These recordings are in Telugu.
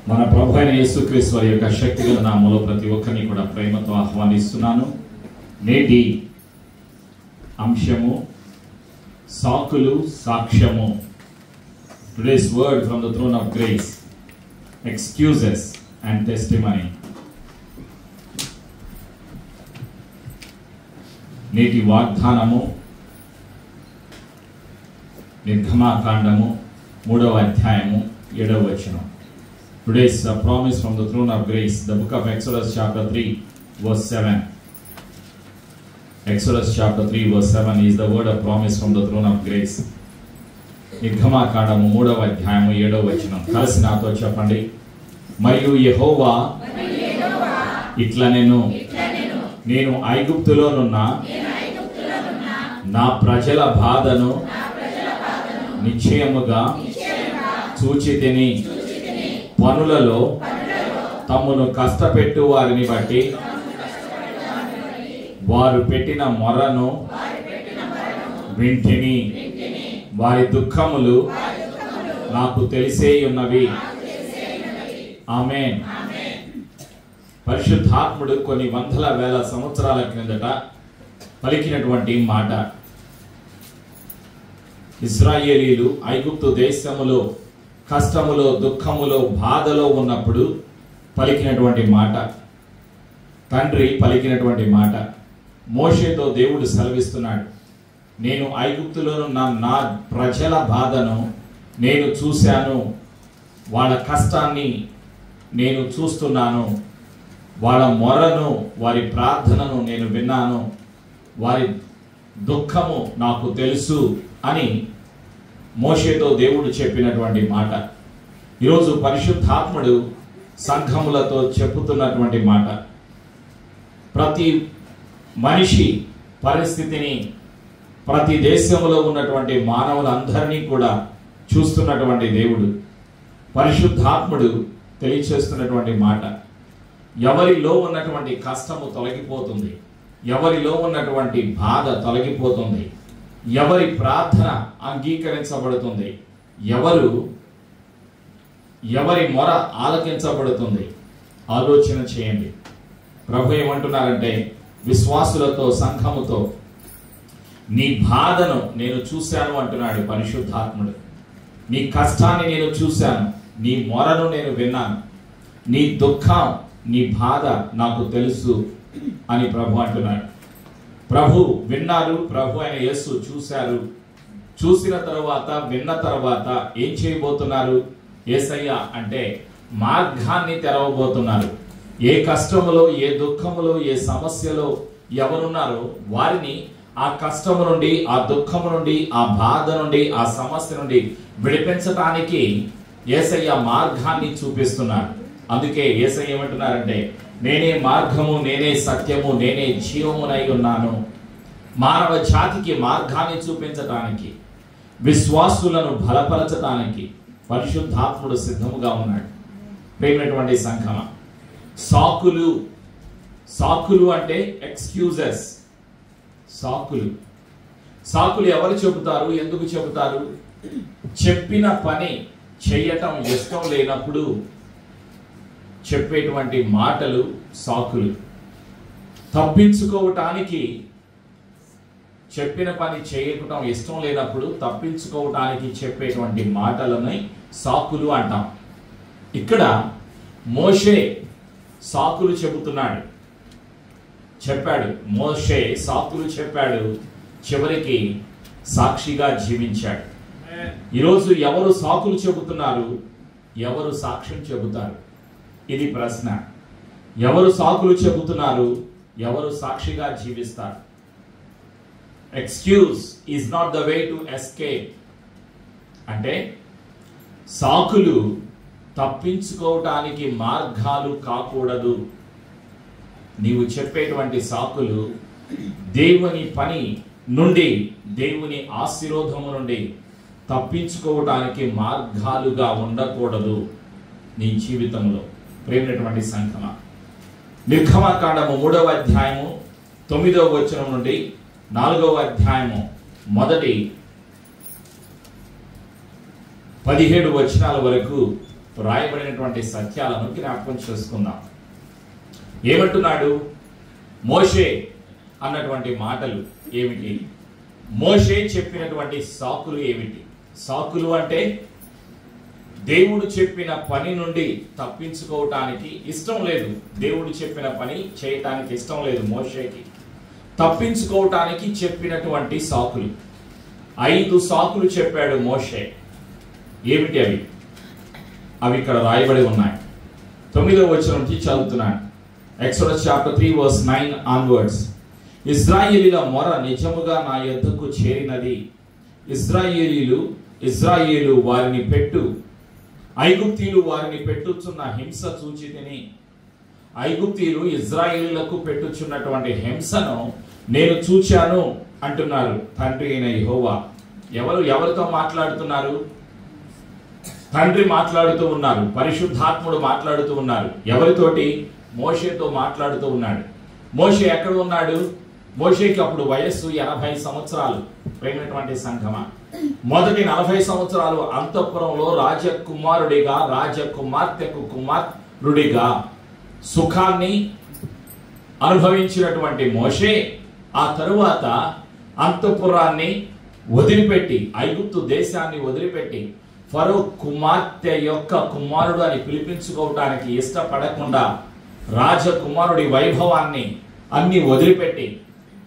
మన ప్రభు అయిన యేసుక్రీస్తు వారి యొక్క శక్తిగల నామములో ప్రతి ఒక్కరిని కూడా ప్రేమతో ఆహ్వానిస్తున్నాను. నేటి అంశము సాకులు సాక్ష్యము. Today's word from the throne of grace, excuses and testimony. నేటి వాగ్దానము నిర్గమాకాండము 3వ అధ్యాయము 7వ వచనం. Today's promise from the throne of grace, the book of Exodus chapter 3 verse 7. Exodus chapter 3 verse 7 is the word of promise from the throne of grace. నిర్గమాకాండము 3వ అధ్యాయము 7వ వచనం. కలిసి నాతో చెప్పండి. మరియు యెహోవా ఇట్లా నేను ఐగుప్తులోనున్న నా ప్రజల బాధను నిశ్చయముగా చూచితిని. పనులలో తమ్మును కష్టపెట్టు వారిని బట్టి వారు పెట్టిన మొరను వింటిని. వారి దుఃఖములు నాకు తెలిసే ఉన్నవి. ఆమేన్. పరిశుద్ధాత్ముడు కొన్ని వందల వేల సంవత్సరాల క్రిందట పలికినటువంటి మాట. ఇశ్రాయేలీలు ఐగుప్తు దేశములో కష్టములో దుఃఖములో బాధలో ఉన్నప్పుడు పలికినటువంటి మాట. తండ్రి పలికినటువంటి మాట. మోషేతో దేవుడు సెలవిస్తున్నాడు, నేను ఐగుప్తులోనున్న నా ప్రజల బాధను నేను చూశాను, వాళ్ళ కష్టాన్ని నేను చూస్తున్నాను, వాళ్ళ మొరను వారి ప్రార్థనను నేను విన్నాను, వారి దుఃఖము నాకు తెలుసు అని మోషేతో దేవుడు చెప్పినటువంటి మాట. ఈరోజు పరిశుద్ధాత్ముడు సంఘములతో చెప్పుతున్నటువంటి మాట. ప్రతి మనిషి పరిస్థితిని, ప్రతి దేశంలో ఉన్నటువంటి మానవులందరినీ కూడా చూస్తున్నటువంటి దేవుడు పరిశుద్ధాత్ముడు తెలియచేస్తున్నటువంటి మాట. ఎవరిలో ఉన్నటువంటి కష్టము తొలగిపోతుంది, ఎవరిలో ఉన్నటువంటి బాధ తొలగిపోతుంది, ఎవరి ప్రార్థన అంగీకరించబడుతుంది, ఎవరి మొర ఆలకించబడుతుంది. ఆలోచన చేయండి. ప్రభు ఏమంటున్నారంటే, విశ్వాసులతో సంఘముతో నీ బాధను నేను చూశాను అంటున్నాడు పరిశుద్ధాత్ముడు. నీ కష్టాన్ని నేను చూశాను, నీ మొరను నేను విన్నాను, నీ దుఃఖం నీ బాధ నాకు తెలుసు అని ప్రభు అంటున్నాడు. ప్రభు విన్నారు, ప్రభు అయిన యేసు చూశారు. చూసిన తర్వాత విన్న తర్వాత ఏం చేయబోతున్నారు? యేసయ్య అంటే మార్గాన్ని తెరవబోతున్నారు. ఏ కష్టములో, ఏ దుఃఖములో, ఏ సమస్యలో ఎవరున్నారో వారిని ఆ కష్టము నుండి, ఆ దుఃఖము నుండి, ఆ బాధ నుండి, ఆ సమస్య నుండి విడిపించటానికి యేసయ్య మార్గాన్ని చూపిస్తున్నారు. అందుకే యేసయ్య ఏమంటున్నారంటే, నేనే మార్గము, నేనే సత్యము, నేనే జీవమునై ఉన్నాను. మానవ జాతికి మార్గాన్ని చూపించటానికి, విశ్వాసులను బలపరచటానికి పరిశుద్ధాత్ముడు సిద్ధముగా ఉన్నాడు. ప్రేమైనటువంటి సంఘమ, సాకులు అంటే ఎక్స్క్యూజెస్. సాకులు ఎవరు చెబుతారు? ఎందుకు చెబుతారు? చెప్పిన పని చేయటం ఇష్టం లేనప్పుడు చెప్పేటువంటి మాటలు సాకులు. తప్పించుకోవటానికి, చెప్పిన పని చేయటం ఇష్టం లేనప్పుడు తప్పించుకోవటానికి చెప్పేటువంటి మాటలని సాకులు అంటాం. ఇక్కడ మోషే సాకులు చెప్పాడు. మోషే సాకులు చెప్పాడు, చివరికి సాక్షిగా జీవించాడు. ఈరోజు ఎవరు సాకులు చెబుతున్నారు? ఎవరు సాక్ష్యం చెబుతారు? ఇది ప్రశ్న. ఎవరు సాకులు చెబుతున్నారు? ఎవరు సాక్షిగా జీవిస్తారు? Excuse is not the way to escape. అంటే సాకులు తప్పించుకోవటానికి మార్గాలు కాకూడదు. నీవు చెప్పేటువంటి సాకులు దేవుని పని నుండి, దేవుని ఆశీర్వాదము నుండి తప్పించుకోవడానికి మార్గాలుగా ఉండకూడదు నీ జీవితంలో. ప్రేమైనటువంటి సంఘమా, నిర్గమాకాండము 3వ అధ్యాయము 9వ వచనం నుండి 4వ అధ్యాయము మొదటి 17 వచనాల వరకు రాయబడినటువంటి సత్యాలను జ్ఞాపకం చేసుకుందాం. ఏమంటున్నాడు? మోషే అన్నటువంటి మాటలు ఏమిటి? మోషే చెప్పినటువంటి సాకులు ఏమిటి? సాకులు అంటే దేవుడు చెప్పిన పని నుండి తప్పించుకోవటానికి ఇష్టం లేదు. దేవుడు చెప్పిన పని చేయటానికి ఇష్టం లేదు మోషేకి. తప్పించుకోవటానికి చెప్పినటువంటి సాకులు 5 సాకులు చెప్పాడు మోషే. ఏమిటి అవి? అవి ఇక్కడ రాయబడి ఉన్నాయి. 9వ వచనం నుంచి చదువుతున్నాను. Exodus chapter 3 verse 9 onwards. ఇశ్రాయేలీల మొర నిజముగా నా యొద్దకు చేరినది. ఇశ్రాయేలు వారిని పెట్టు, ఐగుప్తీయులు వారిని పెట్టుచున్న హింస చూచితిని. ఐగుప్తీయులు ఇశ్రాయేలులకు పెట్టుచున్నటువంటి హింసను నేను చూచాను అంటున్నారు తండ్రి అయిన యెహోవా. ఎవరితో మాట్లాడుతున్నారు? తండ్రి మాట్లాడుతూ ఉన్నారు, పరిశుద్ధాత్ముడు మాట్లాడుతూ ఉన్నారు. ఎవరితోటి? మోషేతో మాట్లాడుతూ ఉన్నాడు. మోషే ఎక్కడ ఉన్నాడు? మోషేకి అప్పుడు వయస్సు 80 సంవత్సరాలు. ప్రేమైనటువంటి సంఘమా, మొదటి 40 సంవత్సరాలు అంతఃపురంలో రాజకుమారుడిగా, రాజకుమార్తెకు కుమారుడిగా సుఖాన్ని అనుభవించినటువంటి మోషే ఆ తరువాత అంతఃపురాన్ని వదిలిపెట్టి, ఐగుప్తు దేశాన్ని వదిలిపెట్టి, ఫరో కుమార్తె యొక్క కుమారుడు అని పిలిపించుకోవటానికి ఇష్టపడకుండా రాజకుమారుడి వైభవాన్ని అన్ని వదిలిపెట్టి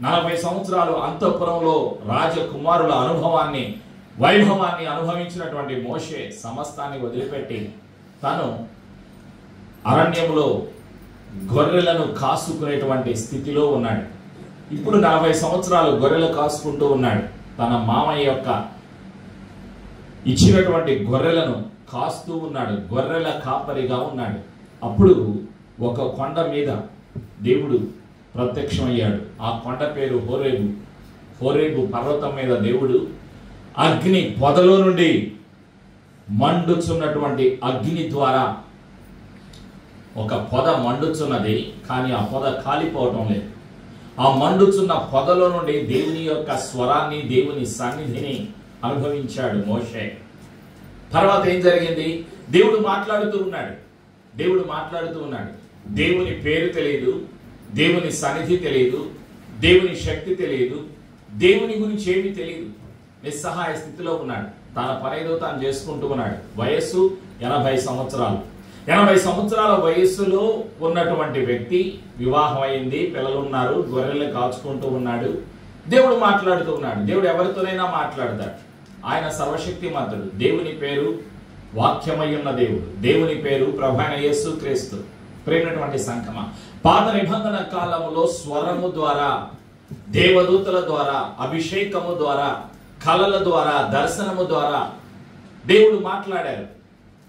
40 సంవత్సరాలు అంతఃపురంలో రాజకుమారుల అనుభవాన్ని, వైభవాన్ని అనుభవించినటువంటి మోషే సమస్తాన్ని వదిలిపెట్టి తను అరణ్యంలో గొర్రెలను కాసుకునేటువంటి స్థితిలో ఉన్నాడు. ఇప్పుడు 40 సంవత్సరాలు గొర్రెలు కాసుకుంటూ ఉన్నాడు. తన మామయ్య యొక్క ఇచ్చినటువంటి గొర్రెలను కాస్తూ ఉన్నాడు. గొర్రెల కాపరిగా ఉన్నాడు. అప్పుడు ఒక కొండ మీద దేవుడు ప్రత్యక్షమయ్యాడు. ఆ కొండ పేరు హోరేబు. హోరేబు పర్వతం మీద దేవుడు అగ్ని పొదలో నుండి మండుచున్నటువంటి అగ్ని ద్వారా, ఒక పొద మండుచున్నది కానీ ఆ పొద కాలిపోవటం లేదు. ఆ మండుచున్న పొదలో నుండి దేవుని యొక్క స్వరాన్ని, దేవుని సన్నిధిని అనుభవించాడు మోషే. తర్వాత ఏం జరిగింది? దేవుడు మాట్లాడుతూ ఉన్నాడు. దేవుని పేరు తెలియదు, దేవుని సన్నిధి తెలియదు, దేవుని శక్తి తెలియదు, దేవుని గురించి ఏమీ తెలియదు. నిస్సహాయ స్థితిలో ఉన్నాడు. తన పనేదో తాను చేసుకుంటూ ఉన్నాడు. వయస్సు 80 సంవత్సరాలు. 80 సంవత్సరాల వయస్సులో ఉన్నటువంటి వ్యక్తి, వివాహం అయింది, పిల్లలు ఉన్నారు, గొర్రెల్ని కాచుకుంటూ ఉన్నాడు. దేవుడు మాట్లాడుతూ ఉన్నాడు. దేవుడు ఎవరితోనైనా మాట్లాడతాడు. ఆయన సర్వశక్తిమంతుడు. దేవుని పేరు వాక్యమై ఉన్న దేవుడు. దేవుని పేరు ప్రభువైన యేసు క్రీస్తు. ప్రేమైనటువంటి సంఘమా, పాత నిబంధన కాలంలో స్వరము ద్వారా, దేవదూతల ద్వారా, అభిషేకము ద్వారా, కళల ద్వారా, దర్శనము ద్వారా దేవుడు మాట్లాడారు.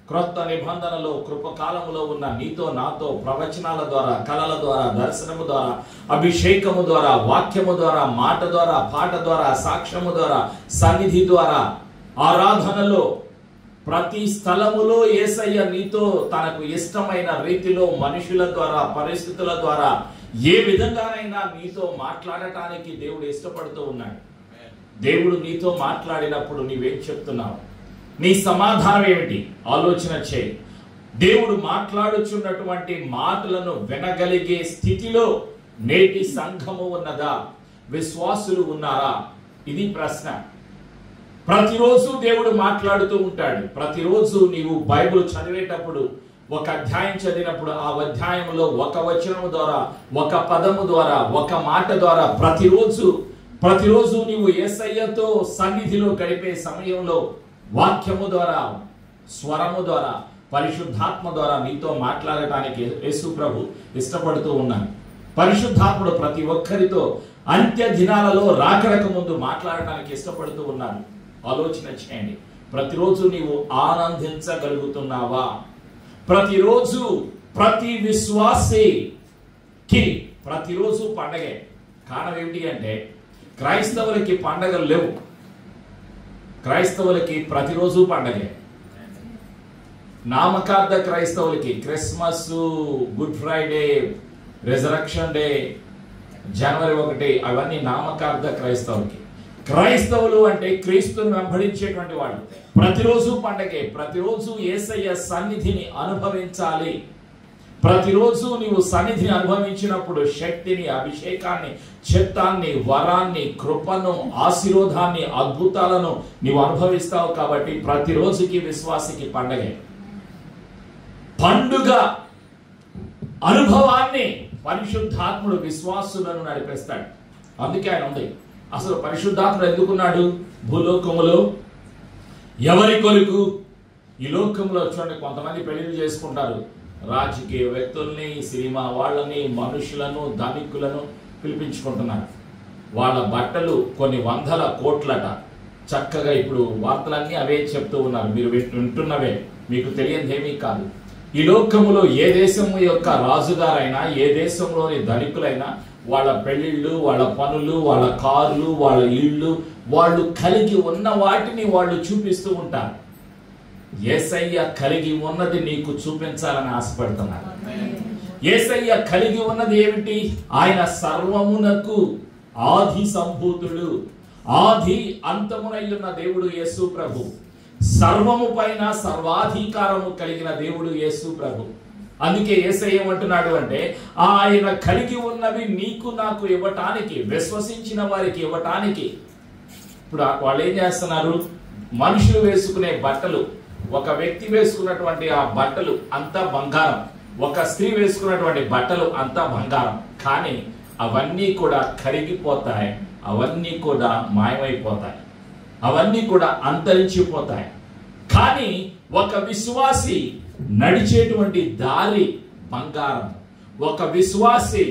క్రొత్త నిబంధనలో కృపకాలములో ఉన్న నీతో నాతో ప్రవచనాల ద్వారా, కళల ద్వారా, దర్శనము ద్వారా, అభిషేకము ద్వారా, వాక్యము ద్వారా, మాట ద్వారా, పాట ద్వారా, సాక్ష్యము ద్వారా, సన్నిధి ద్వారా, ఆరాధనలో ప్రతి స్థలములో యేసయ్య నీతో తనకు ఇష్టమైన రీతిలో మనుషుల ద్వారా, పరిస్థితుల ద్వారా ఏ విధంగానైనా నీతో మాట్లాడటానికి దేవుడు ఇష్టపడుతూ ఉన్నాడు. దేవుడు నీతో మాట్లాడినప్పుడు నీవేం చెప్తున్నావు? నీ సమాధానం ఏమిటి? ఆలోచన చేయి. దేవుడు మాట్లాడుచున్నటువంటి మాటలను వినగలిగే స్థితిలో నేటి సంఘము ఉన్నదా? విశ్వాసులు ఉన్నారా? ఇది ప్రశ్న. ప్రతిరోజు దేవుడు మాట్లాడుతూ ఉంటాడు. ప్రతిరోజు నీవు బైబిల్ చదివేటప్పుడు, ఒక అధ్యాయం చదివినప్పుడు ఆ అధ్యాయంలో ఒక వచనము ద్వారా, ఒక పదము ద్వారా, ఒక మాట ద్వారా ప్రతిరోజు నీవు యేసయ్యతో సన్నిధిలో గడిపే సమయంలో వాక్యము ద్వారా, స్వరము ద్వారా, పరిశుద్ధాత్మ ద్వారా నీతో మాట్లాడటానికి యేసు ప్రభు ఇష్టపడుతూ ఉన్నాడు. పరిశుద్ధాత్ముడు ప్రతి ఒక్కరితో అంత్య దినాలలో రాకడకు ముందు మాట్లాడటానికి ఇష్టపడుతూ ఉన్నాడు. ఆలోచన చేయండి. ప్రతిరోజు నీవు ఆనందించగలుగుతున్నావా? ప్రతిరోజు ప్రతి విశ్వాసికి ప్రతిరోజు పండగే. కారణం ఏమిటి అంటే క్రైస్తవులకి పండగలు లేవు. క్రైస్తవులకి ప్రతిరోజు పండగే. నామకార్థ క్రైస్తవులకి Christmas, good Friday, resurrection day, జనవరి 1 అవన్నీ నామకార్థ క్రైస్తవులకి. క్రైస్తవులు అంటే క్రీస్తుని వెంబడించేటువంటి వాళ్ళు. ప్రతిరోజు పండగే, ప్రతిరోజు యేసయ్య సన్నిధిని అనుభవించాలి. ప్రతిరోజు నీవు సన్నిధిని అనుభవించినప్పుడు శక్తిని, అభిషేకాన్ని, చిత్తాన్ని, వరాన్ని, కృపను, ఆశీర్వాదాన్ని, అద్భుతాలను నీవు అనుభవిస్తావు. కాబట్టి ప్రతిరోజుకి విశ్వాసికి పండగే. పండుగ అనుభవాన్ని పరిశుద్ధాత్ముడు విశ్వాసులను నడిపిస్తాడు. అందుకే ఆయన ఉంది. అసలు పరిశుద్ధాత్ముడు ఎందుకున్నాడు భూలోకములో? ఎవరి కొరకు? ఈ లోకంలో చూడండి, కొంతమంది పెళ్లిళ్ళు చేసుకుంటారు. రాజకీయ వ్యక్తుల్ని, సినిమా వాళ్ళని, మనుషులను, ధనికులను పిలిపించుకుంటున్నారు. వాళ్ళ బట్టలు కొన్ని వందల కోట్లట. చక్కగా ఇప్పుడు వార్తలన్నీ అవే చెప్తూ ఉన్నారు. మీరు వింటున్నవే, మీకు తెలియనిది ఏమీ కాదు. ఈ లోకములో ఏ దేశం యొక్క రాజుగారైనా, ఏ దేశంలోని ధనికులైనా వాళ్ళ పెళ్లిళ్ళు, వాళ్ళ పనులు, వాళ్ళ కార్లు, వాళ్ళ ఇళ్ళు, వాళ్ళు కలిగి ఉన్న వాటిని వాళ్ళు చూపిస్తూ ఉంటారు. యేసయ్య కలిగి ఉన్నది నీకు చూపించాలని ఆశపడుతున్నారు. యేసయ్య కలిగి ఉన్నది ఏమిటి? ఆయన సర్వమునకు ఆది సంభూతుడు, ఆది అంతమునయ్యున్న దేవుడు యేసు ప్రభు. సర్వము పైన సర్వాధికారము కలిగిన దేవుడు యేసు ప్రభు. అందుకే యేసయ్య ఏమంటున్నాడు అంటే, ఆయన కలిగి ఉన్నవి నీకు నాకు ఇవ్వటానికి, విశ్వసించిన వారికి ఇవ్వటానికి. ఇప్పుడు వాళ్ళు ఏం చేస్తున్నారు? మనుషులు వేసుకునే బట్టలు, ఒక వ్యక్తి వేసుకున్నటువంటి ఆ బట్టలు అంతా బంగారం, ఒక స్త్రీ వేసుకున్నటువంటి బట్టలు అంతా బంగారం. కానీ అవన్నీ కూడా కరిగిపోతాయి, అవన్నీ కూడా మాయమైపోతాయి, అవన్నీ కూడా అంతరించిపోతాయి. కానీ ఒక విశ్వాసి నడిచేటువంటి దారి బంగారం. ఒక విశ్వాసి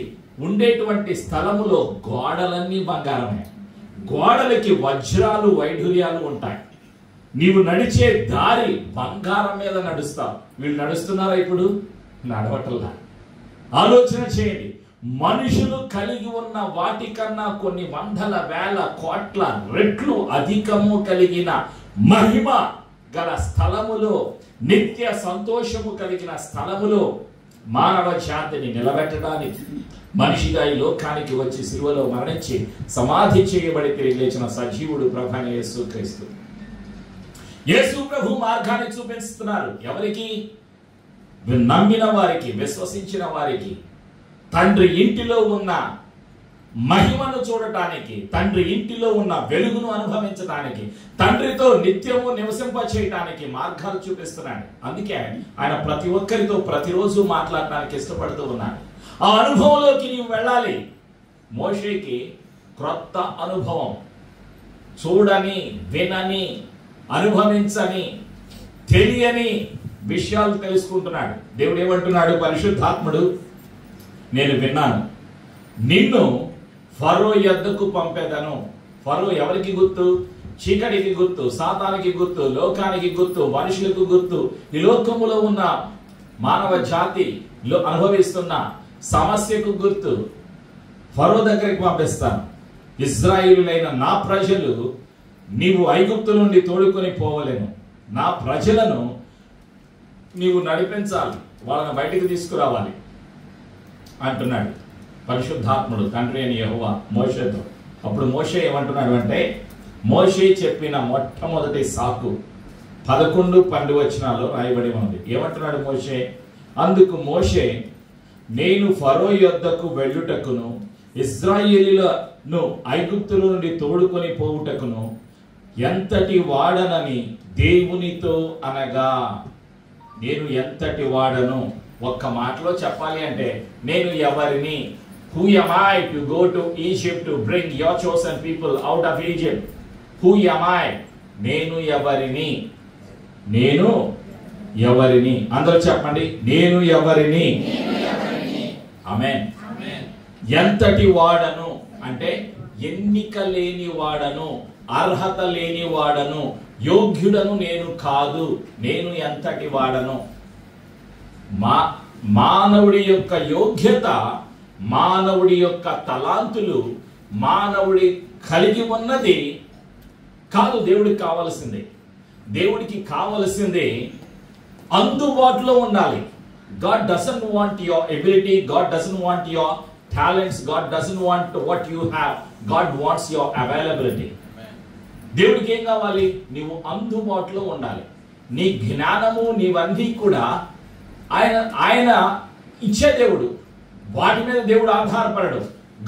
ఉండేటువంటి స్థలములో గోడలన్నీ బంగారమే. గోడలకి వజ్రాలు, వైఢూర్యాలు ఉంటాయి. నీవు నడిచే దారి బంగారం మీద నడుస్తావు. వీళ్ళు నడుస్తున్నారా? ఇప్పుడు నడవటల్లా. ఆలోచన చేయండి. మనుషులు కలిగి ఉన్న వాటికన్నా కొన్ని వందల వేల కోట్ల రెట్లు అధికము కలిగిన మహిమ గల స్థలములో, నిత్య సంతోషము కలిగిన స్థలములో మానవ జాతిని నిలబెట్టడానికి మనిషిగా ఈ లోకానికి వచ్చి శిలువలో మరణించి సమాధి చేయబడి తిరిగి లేచిన సజీవుడు ప్రభువైన యేసుక్రీస్తు. యేసు ప్రభు మార్గాన్ని చూపిస్తున్నారు. ఎవరికి? నమ్మిన వారికి, విశ్వసించిన వారికి. తండ్రి ఇంటిలో ఉన్న మహిమను చూడటానికి, తండ్రి ఇంటిలో ఉన్న వెలుగును అనుభవించడానికి, తండ్రితో నిత్యము నివసింప చేయడానికి మార్గాలు చూపిస్తున్నాడు. అందుకే ఆయన ప్రతి ఒక్కరితో ప్రతిరోజు మాట్లాడటానికి ఇష్టపడుతూ ఉన్నాడు. ఆ అనుభవంలోకి నీవు వెళ్ళాలి. మోషేకి క్రొత్త అనుభవం, చూడని, వినని, అనుభవించని, తెలియని విషయాలు తెలుసుకుంటున్నాడు. దేవుడు ఏమంటున్నాడు? పరిశుద్ధాత్ముడు, నేను విన్నాను, నిన్ను ఫరో యొద్దకు పంపేదను. ఫరో ఎవరికి గుర్తు? చీకటికి గుర్తు, సాతానికి గుర్తు, లోకానికి గుర్తు, మనుషులకు గుర్తు. ఈ లోకములో ఉన్న మానవ జాతిలో అనుభవిస్తున్న సమస్యకు గుర్తు. ఫరో దగ్గరికి పంపిస్తాను. ఇశ్రాయేలులైన నా ప్రజలు నీవు ఐగుప్తు నుండి తోడుకొని పోవలేను. నా ప్రజలను నీవు నడిపించాలి, వాళ్ళని బయటికి తీసుకురావాలి అంటున్నాడు పరిశుద్ధాత్ముడు, తండ్రి అని యెహోవా మోషేతో. అప్పుడు మోషే ఏమంటున్నాడు అంటే, మోషే చెప్పిన మొట్టమొదటి సాకు 11-12 వచనాల్లో రాయబడి ఉంది. ఏమంటున్నాడు మోషే? అందుకు మోషే, నేను ఫరో యొద్దకు వెళ్ళుటకును, ఇశ్రాయేలీయులను ఐగుప్తుల నుండి తోడుకొని పోవుటకును ఎంతటి వాడనని దేవునితో అనగా. నేను ఎంతటి వాడను? ఒక్క మాటలో చెప్పాలి అంటే, నేను ఎవరిని? Who am I to go to Egypt to bring your chosen people out of Egypt? Who am I? నేను ఎవరిని? నేను ఎవరిని? అందరూ చెప్పండి, నేను ఎవరిని? ఆమేన్. ఎంతటి వాడను అంటే ఎన్నిక లేని వాడను, అర్హత లేని వాడను, యోగ్యుడను నేను కాదు. నేను ఎంతటి వాడను? మానవుడి యొక్క యోగ్యత, మానవుడి యొక్క తలాంతులు, మానవుడి కలిగి ఉన్నది కాదు దేవుడికి కావాల్సింది. దేవుడికి కావాల్సింది అందుబాటులో ఉండాలి. God doesn't want your ability, God doesn't want your talents, God doesn't want what you have. God wants your availability. దేవుడికి ఏం కావాలి? నీవు అందుబాటులో ఉండాలి. నీ జ్ఞానము నీవన్నీ కూడా ఆయన ఇచ్చే దేవుడు. వాటి మీద దేవుడు ఆధారపడడు.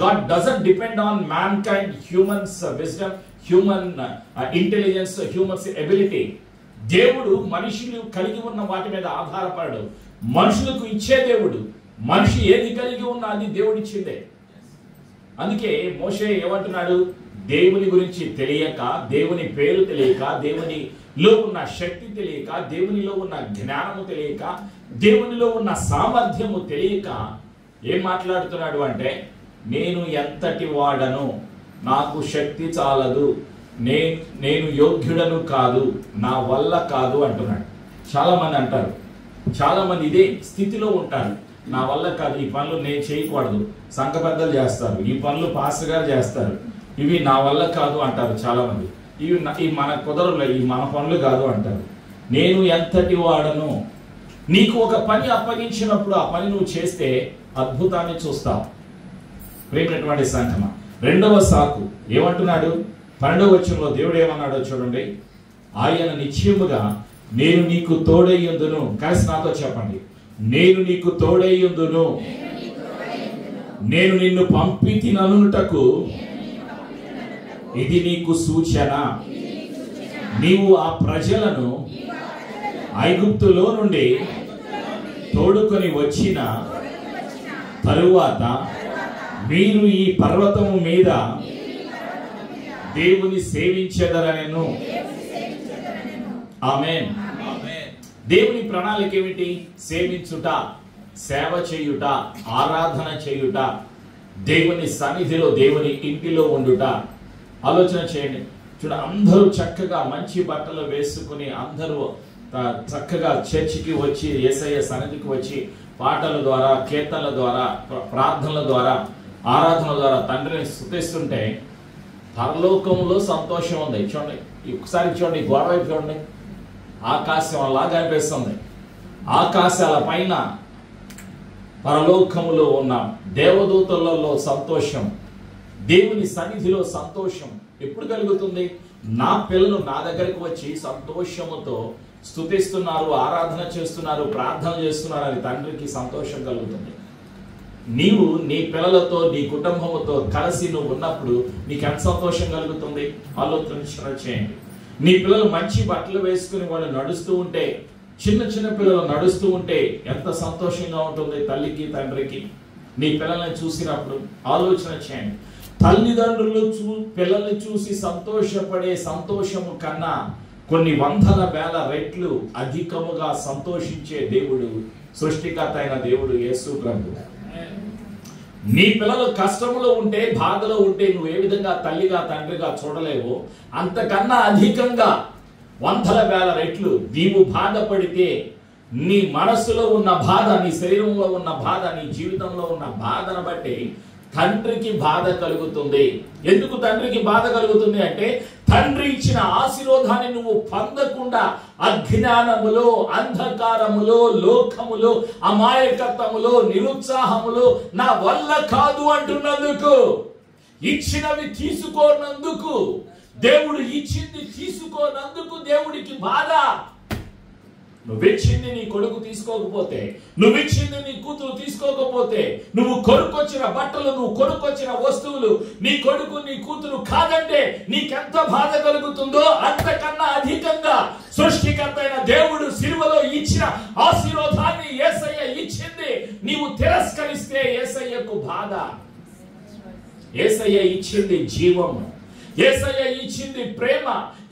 God doesn't depend on mankind, humans wisdom, human intelligence, humans ability. దేవుడు మనుషులు కలిగి ఉన్న వాటి మీద ఆధారపడడు. మనుషులకు ఇచ్చే దేవుడు. మనిషి ఏది కలిగి ఉన్నా అది దేవుడిచ్చిందే. అందుకే మోషే ఏమంటున్నాడు? దేవుని గురించి తెలియక, దేవుని పేరు తెలియక, దేవునిలో ఉన్న శక్తి తెలియక, దేవునిలో ఉన్న జ్ఞానము తెలియక, దేవునిలో ఉన్న సామర్థ్యము తెలియక ఏం మాట్లాడుతున్నాడు అంటే, నేను ఎంతటి వాడను, నాకు శక్తి చాలదు, నేను యోగ్యుడను కాదు, నా వల్ల కాదు అంటున్నాడు. చాలా మంది అంటారు, చాలా మంది ఇదే స్థితిలో ఉంటారు. నా వల్ల కాదు, ఈ పనులు నేను చేయకూడదు, సంఘ పెద్దలు చేస్తారు, ఈ పనులు పాస్టర్ గారు చేస్తారు, ఇవి నా వల్ల కాదు అంటారు చాలా మంది. ఇవి మన కుదరలే, ఇవి మన పనులు కాదు అంటారు. నేను ఎంతటి వాడను. నీకు ఒక పని అప్పగించినప్పుడు ఆ పని నువ్వు చేస్తే అద్భుతాన్ని చూస్తావు. ప్రేమైనటువంటి సంఘమా, రెండవ సాకు ఏమంటున్నాడు? 12వ వచనంలో దేవుడు ఏమన్నాడో చూడండి. ఆయన నిశ్చయముగా నేను నీకు తోడయ్యుందును. కలిసి నాతో చెప్పండి, నేను నీకు తోడయ్యుందును, నేను నిన్ను పంపితిననుటకు ఇది నీకు సూచన. నీవు ఆ ప్రజలను ఐగుప్తులో నుండి తోడుకొని వచ్చిన తరువాత మీరు ఈ పర్వతము మీద దేవుని సేవించెదరనెను. ఆమేన్. దేవుని ప్రణాళిక ఏమిటి? సేవించుట, సేవ చేయుట, ఆరాధన చేయుట, దేవుని సన్నిధిలో, దేవుని ఇంటిలో ఉండుట. ఆలోచన చేయండి. చూడ, అందరూ చక్కగా మంచి బట్టలు వేసుకుని అందరూ చక్కగా చర్చికి వచ్చి, యేసయ్య సన్నిధికి వచ్చి పాటల ద్వారా, కీర్తనల ద్వారా, ప్రార్థనల ద్వారా, ఆరాధన ద్వారా తండ్రిని స్తుతిస్తుంటే పరలోకంలో సంతోషం ఉంది. చూడండి, ఒకసారి చూడండి, గోడ వైపు చూడండి, ఆకాశం అలా కనిపిస్తుంది. ఆకాశాల పైన పరలోకములో ఉన్న దేవదూతలలో సంతోషం, దేవుని సన్నిధిలో సంతోషం ఎప్పుడు కలుగుతుంది? నా పిల్లలు నా దగ్గరికి వచ్చి సంతోషముతో స్తుతిస్తున్నారు, ఆరాధన చేస్తున్నారు, ప్రార్థన చేస్తున్నారు అని తండ్రికి సంతోషం కలుగుతుంది. నీవు నీ పిల్లలతో, నీ కుటుంబంతో కలిసి నువ్వు ఉన్నప్పుడు నీకు ఎంత సంతోషం కలుగుతుంది? ఆలోచన చేయండి. నీ పిల్లలు మంచి బట్టలు వేసుకుని వాళ్ళు నడుస్తూ ఉంటే, చిన్న చిన్న పిల్లలు నడుస్తూ ఉంటే ఎంత సంతోషంగా ఉంటుంది తల్లికి, తండ్రికి. నీ పిల్లల్ని చూసినప్పుడు ఆలోచన చేయండి. తల్లిదండ్రులు పిల్లల్ని చూసి సంతోషపడే సంతోషము కన్నా కొన్ని వందల వేల రెట్లు అధికముగా సంతోషించే దేవుడు, సృష్టికర్త అయిన దేవుడు యేసు ప్రభు. నీ పిల్లలు కష్టంలో ఉంటే, బాధలో ఉంటే నువ్వు ఏ విధంగా తల్లిగా, తండ్రిగా చూడలేవో అంతకన్నా అధికంగా వందల వేల రెట్లు నీవు బాధపడితే, నీ మనస్సులో ఉన్న బాధ, నీ శరీరంలో ఉన్న బాధ, నీ జీవితంలో ఉన్న బాధను బట్టి తండ్రికి బాధ కలుగుతుంది. ఎందుకు తండ్రికి బాధ కలుగుతుంది అంటే, తండ్రి ఇచ్చిన ఆశీర్వాదాన్ని నువ్వు పొందకుండా అజ్ఞానములో, అంధకారములో, లోకములో, అమాయకత్వములో, నిరుత్సాహములో నా వల్ల కాదు అంటున్నందుకు, ఇచ్చినవి తీసుకోనందుకు, దేవుడు ఇచ్చింది తీసుకోనందుకు దేవుడికి బాధ. నువ్విచ్చింది నీ కొడుకు తీసుకోకపోతే, నువ్విచ్చింది నీ కూతురు తీసుకోకపోతే, నువ్వు కొనుక్కొచ్చిన బట్టలు, నువ్వు కొనుక్కొచ్చిన వస్తువులు నీ కొడుకు, నీ కూతురు కాదంటే నీకెంత బాధ కలుగుతుందో అంతకన్నా అధికంగా సృష్టికర్త అయిన దేవుడు సిలువలో ఇచ్చిన ఆశీర్వాదాన్ని యేసయ్య ఇచ్చింది నీవు తిరస్కరిస్తే యేసయ్యకు బాధ. యేసయ్య ఇచ్చింది జీవము, యేసయ్య ఇచ్చింది ప్రేమ,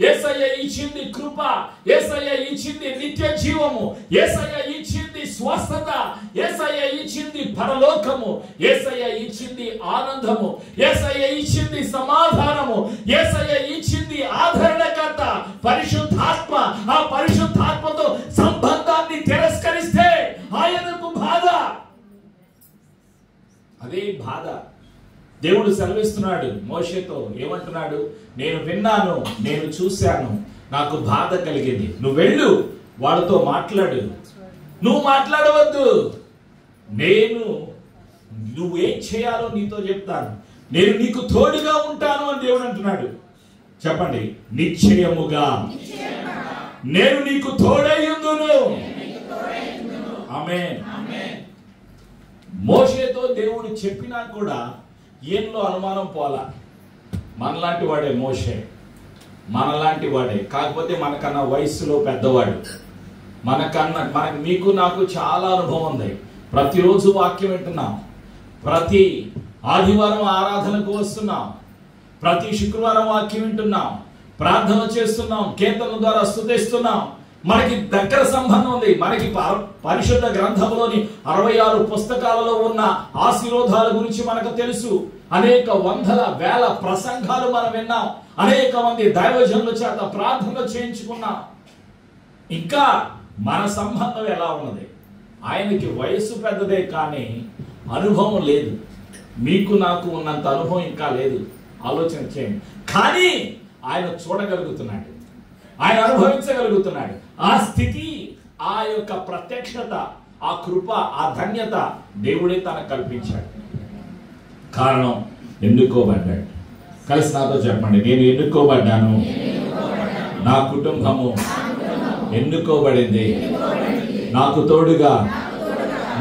యేసయ్య ఇచ్చింది కృప, యేసయ్య ఇచ్చింది నిత్య జీవము, యేసయ్య ఇచ్చింది స్వస్థత, యేసయ్య ఇచ్చింది పరలోకము, యేసయ్య ఇచ్చింది ఆనందము, యేసయ్య ఇచ్చింది సమాధానము, యేసయ్య ఇచ్చింది ఆదరణకర్త పరిశుద్ధాత్మ. ఆ పరిశుద్ధాత్మతో సంబంధాన్ని తిరస్కరిస్తే ఆయనకు బాధ. అదే బాధ. దేవుడు సెలవిస్తున్నాడు మోషేతో, ఏమంటున్నాడు? నేను విన్నాను, నేను చూశాను, నాకు బాధ కలిగింది. నువ్వు వెళ్ళు, వాళ్ళతో మాట్లాడు. నువ్వు మాట్లాడవద్దు, నువ్వేం చేయాలో నీతో చెప్తాను, నేను నీకు తోడుగా ఉంటాను అని దేవుడు అంటున్నాడు. చెప్పండి, నిశ్చయముగా నేను నీకు తోడైయుందును. ఆమేన్. మోషేతో దేవుడు చెప్పినా కూడా ఏంలో అనుమానం పోలా. మనలాంటి వాడే మోషే, మనలాంటి వాడే, కాకపోతే మనకన్నా వయస్సులో పెద్దవాడు. మనకు మీకు నాకు చాలా అనుభవం ఉంది. ప్రతిరోజు వాక్యం వింటున్నాం, ప్రతి ఆదివారం ఆరాధనకు వస్తున్నాం, ప్రతి శుక్రవారం వాక్యం వింటున్నాం, ప్రార్థన చేస్తున్నాం, కీర్తనల ద్వారా స్తుతిస్తున్నాం. మనకి దగ్గర సంబంధం ఉంది. మనకి పరిశుద్ధ గ్రంథంలోని 66 పుస్తకాలలో ఉన్న ఆశీర్వాదాల గురించి మనకు తెలుసు. అనేక వందల వేల ప్రసంగాలు మనం విన్నాం. అనేక మంది దైవజనుల చేత ప్రార్థన చేయించుకున్నాం. ఇంకా మన సంబంధం ఎలా ఉన్నది? ఆయనకి వయస్సు పెద్దదే కానీ అనుభవం లేదు. మీకు నాకు ఉన్నంత అనుభవం ఇంకా లేదు. ఆలోచన చేయండి. కానీ ఆయన చూడగలుగుతున్నాడు, ఆయన అనుభవించగలుగుతున్నాడు. ఆ స్థితి, ఆ యొక్క ప్రత్యక్షత, ఆ కృప, ఆ ధన్యత దేవుడే తనకు కల్పించాడు. కారణం, ఎన్నుకోబడ్డాడు. కలిసి నాతో చెప్పండి, నేను ఎన్నుకోబడ్డాను, నా కుటుంబము ఎన్నుకోబడింది. నాకు తోడుగా,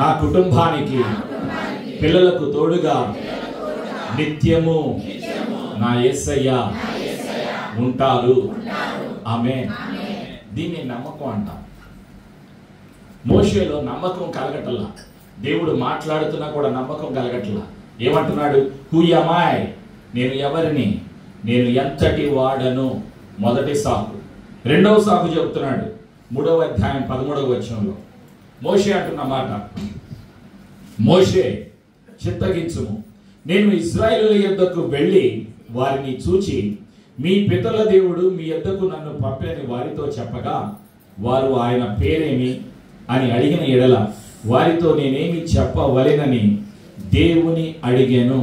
నా కుటుంబానికి, పిల్లలకు తోడుగా నిత్యము నా యేసయ్య ఉంటారు. ఆమేన్. దీన్ని నమ్మకం అంటాం. మోషేలో నమ్మకం కలగటల్లా. దేవుడు మాట్లాడుతున్నా కూడా నమ్మకం కలగట్లా. ఏమంటున్నాడు? హూ యామ్ ఐ, నేను ఎవరిని, నేను ఎంతటి వాడను. మొదటి సాకు. రెండవ సాకు చెబుతున్నాడు 3వ అధ్యాయం 13వ వచనంలో. మోషే అంటున్న మాట, మోషే చిత్తగించుము, నేను ఇశ్రాయేలుల యొద్దకు వెళ్ళి వారిని చూచి, మీ పితరుల దేవుడు మీ యొద్దకు నన్ను పంపని వారితో చెప్పగా, వారు ఆయన పేరేమి అని అడిగిన ఎడల వారితో నేనేమి చెప్పవలెనని దేవుని అడిగాను.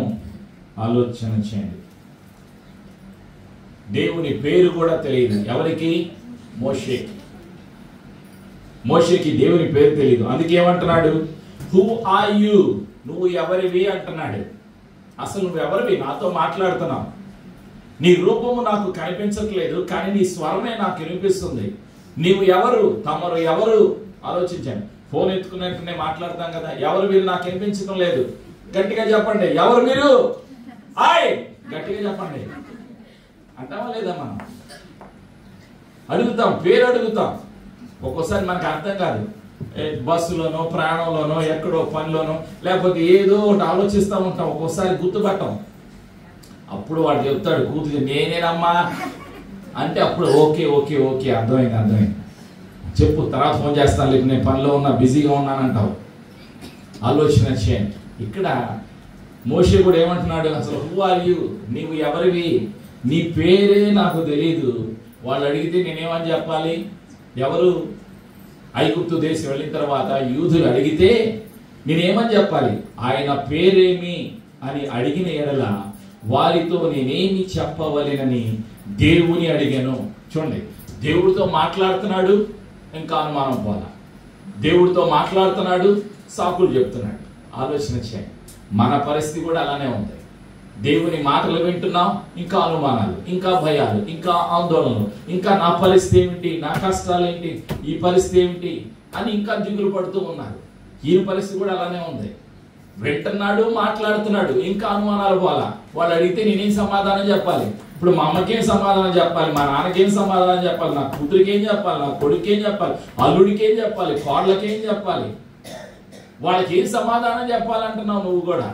ఆలోచన చేయండి. దేవుని పేరు కూడా తెలియదు ఎవరికి? మోషేకి. మోషేకి దేవుని పేరు తెలియదు. అందుకే ఏమంటున్నాడు? హూ ఆర్ యు, నువ్వు ఎవరివి అంటున్నాడు. అసలు నువ్వు ఎవరివి? నాతో మాట్లాడుతున్నావు, నీ రూపము నాకు కనిపించట్లేదు, కానీ నీ స్వరమే నాకు వినిపిస్తుంది. నీవు ఎవరు? తమరు ఎవరు? ఆలోచించండి. ఫోన్ ఎత్తుకున్నట్టునే మాట్లాడతాం కదా. ఎవరు మీరు? నాకు వినిపించడం లేదు. గట్టిగా చెప్పండి, ఎవరు మీరు? ఆయ్ గట్టిగా చెప్పండి అంటామా లేదా? మనం అడుగుతాం, పేరు అడుగుతాం. ఒక్కోసారి మనకు అర్థం కాదు. బస్సులోనో, ప్రయాణంలోనో, ఎక్కడో పనిలోనో, లేకపోతే ఏదో ఒకటి ఆలోచిస్తూ ఉంటాం. ఒక్కోసారి గుర్తుపట్టాం. అప్పుడు వాడు చెప్తాడు, కూతురు నేనేనమ్మా అంటే అప్పుడు ఓకే ఓకే ఓకే అర్థమైంది చెప్పు, తర్వాత ఫోన్ చేస్తాను, లేకపోతే నేను పనిలో ఉన్నా, బిజీగా ఉన్నానంటావు. ఆలోచన చేయండి. ఇక్కడ మోషే కూడా ఏమంటున్నాడు? అసలు హూ ఆర్ యు, నీవు ఎవరివి? నీ పేరే నాకు తెలీదు. వాళ్ళు అడిగితే నేనేమని చెప్పాలి? ఎవరు? ఐగుప్తు దేశం వెళ్ళిన తర్వాత యూదులు అడిగితే నేనేమని చెప్పాలి? ఆయన పేరేమి అని అడిగిన ఎడల వారితో నేనేమి చెప్పవలెనని దేవుని అడిగాను. చూడండి, దేవుడితో మాట్లాడుతున్నాడు, ఇంకా అనుమానం పోలా. దేవుడితో మాట్లాడుతున్నాడు, సాకులు చెప్తున్నాడు. ఆలోచన చేయండి. మన పరిస్థితి కూడా అలానే ఉంది. దేవుని మాటలు వింటున్నాం, ఇంకా అనుమానాలు, ఇంకా భయాలు, ఇంకా ఆందోళనలు, ఇంకా నా పరిస్థితి ఏమిటి, నా కష్టాలు ఏంటి, ఈ పరిస్థితి ఏమిటి అని ఇంకా దిగులు పడుతూ ఉన్నారు. ఈ పరిస్థితి కూడా అలానే ఉంది. వింటున్నాడు, మాట్లాడుతున్నాడు, ఇంకా అనుమానాలు పోలా. వాళ్ళు అడిగితే నేనేం సమాధానం చెప్పాలి? ఇప్పుడు మా అమ్మకేం సమాధానం చెప్పాలి, మా నాన్నకేం సమాధానం చెప్పాలి, నా కూతురికి ఏం చెప్పాలి, నా కొడుకేం చెప్పాలి, అల్లుడికి ఏం చెప్పాలి, కోళ్ళకేం చెప్పాలి, వాళ్ళకి ఏం సమాధానం చెప్పాలంటున్నావు? నువ్వు కూడా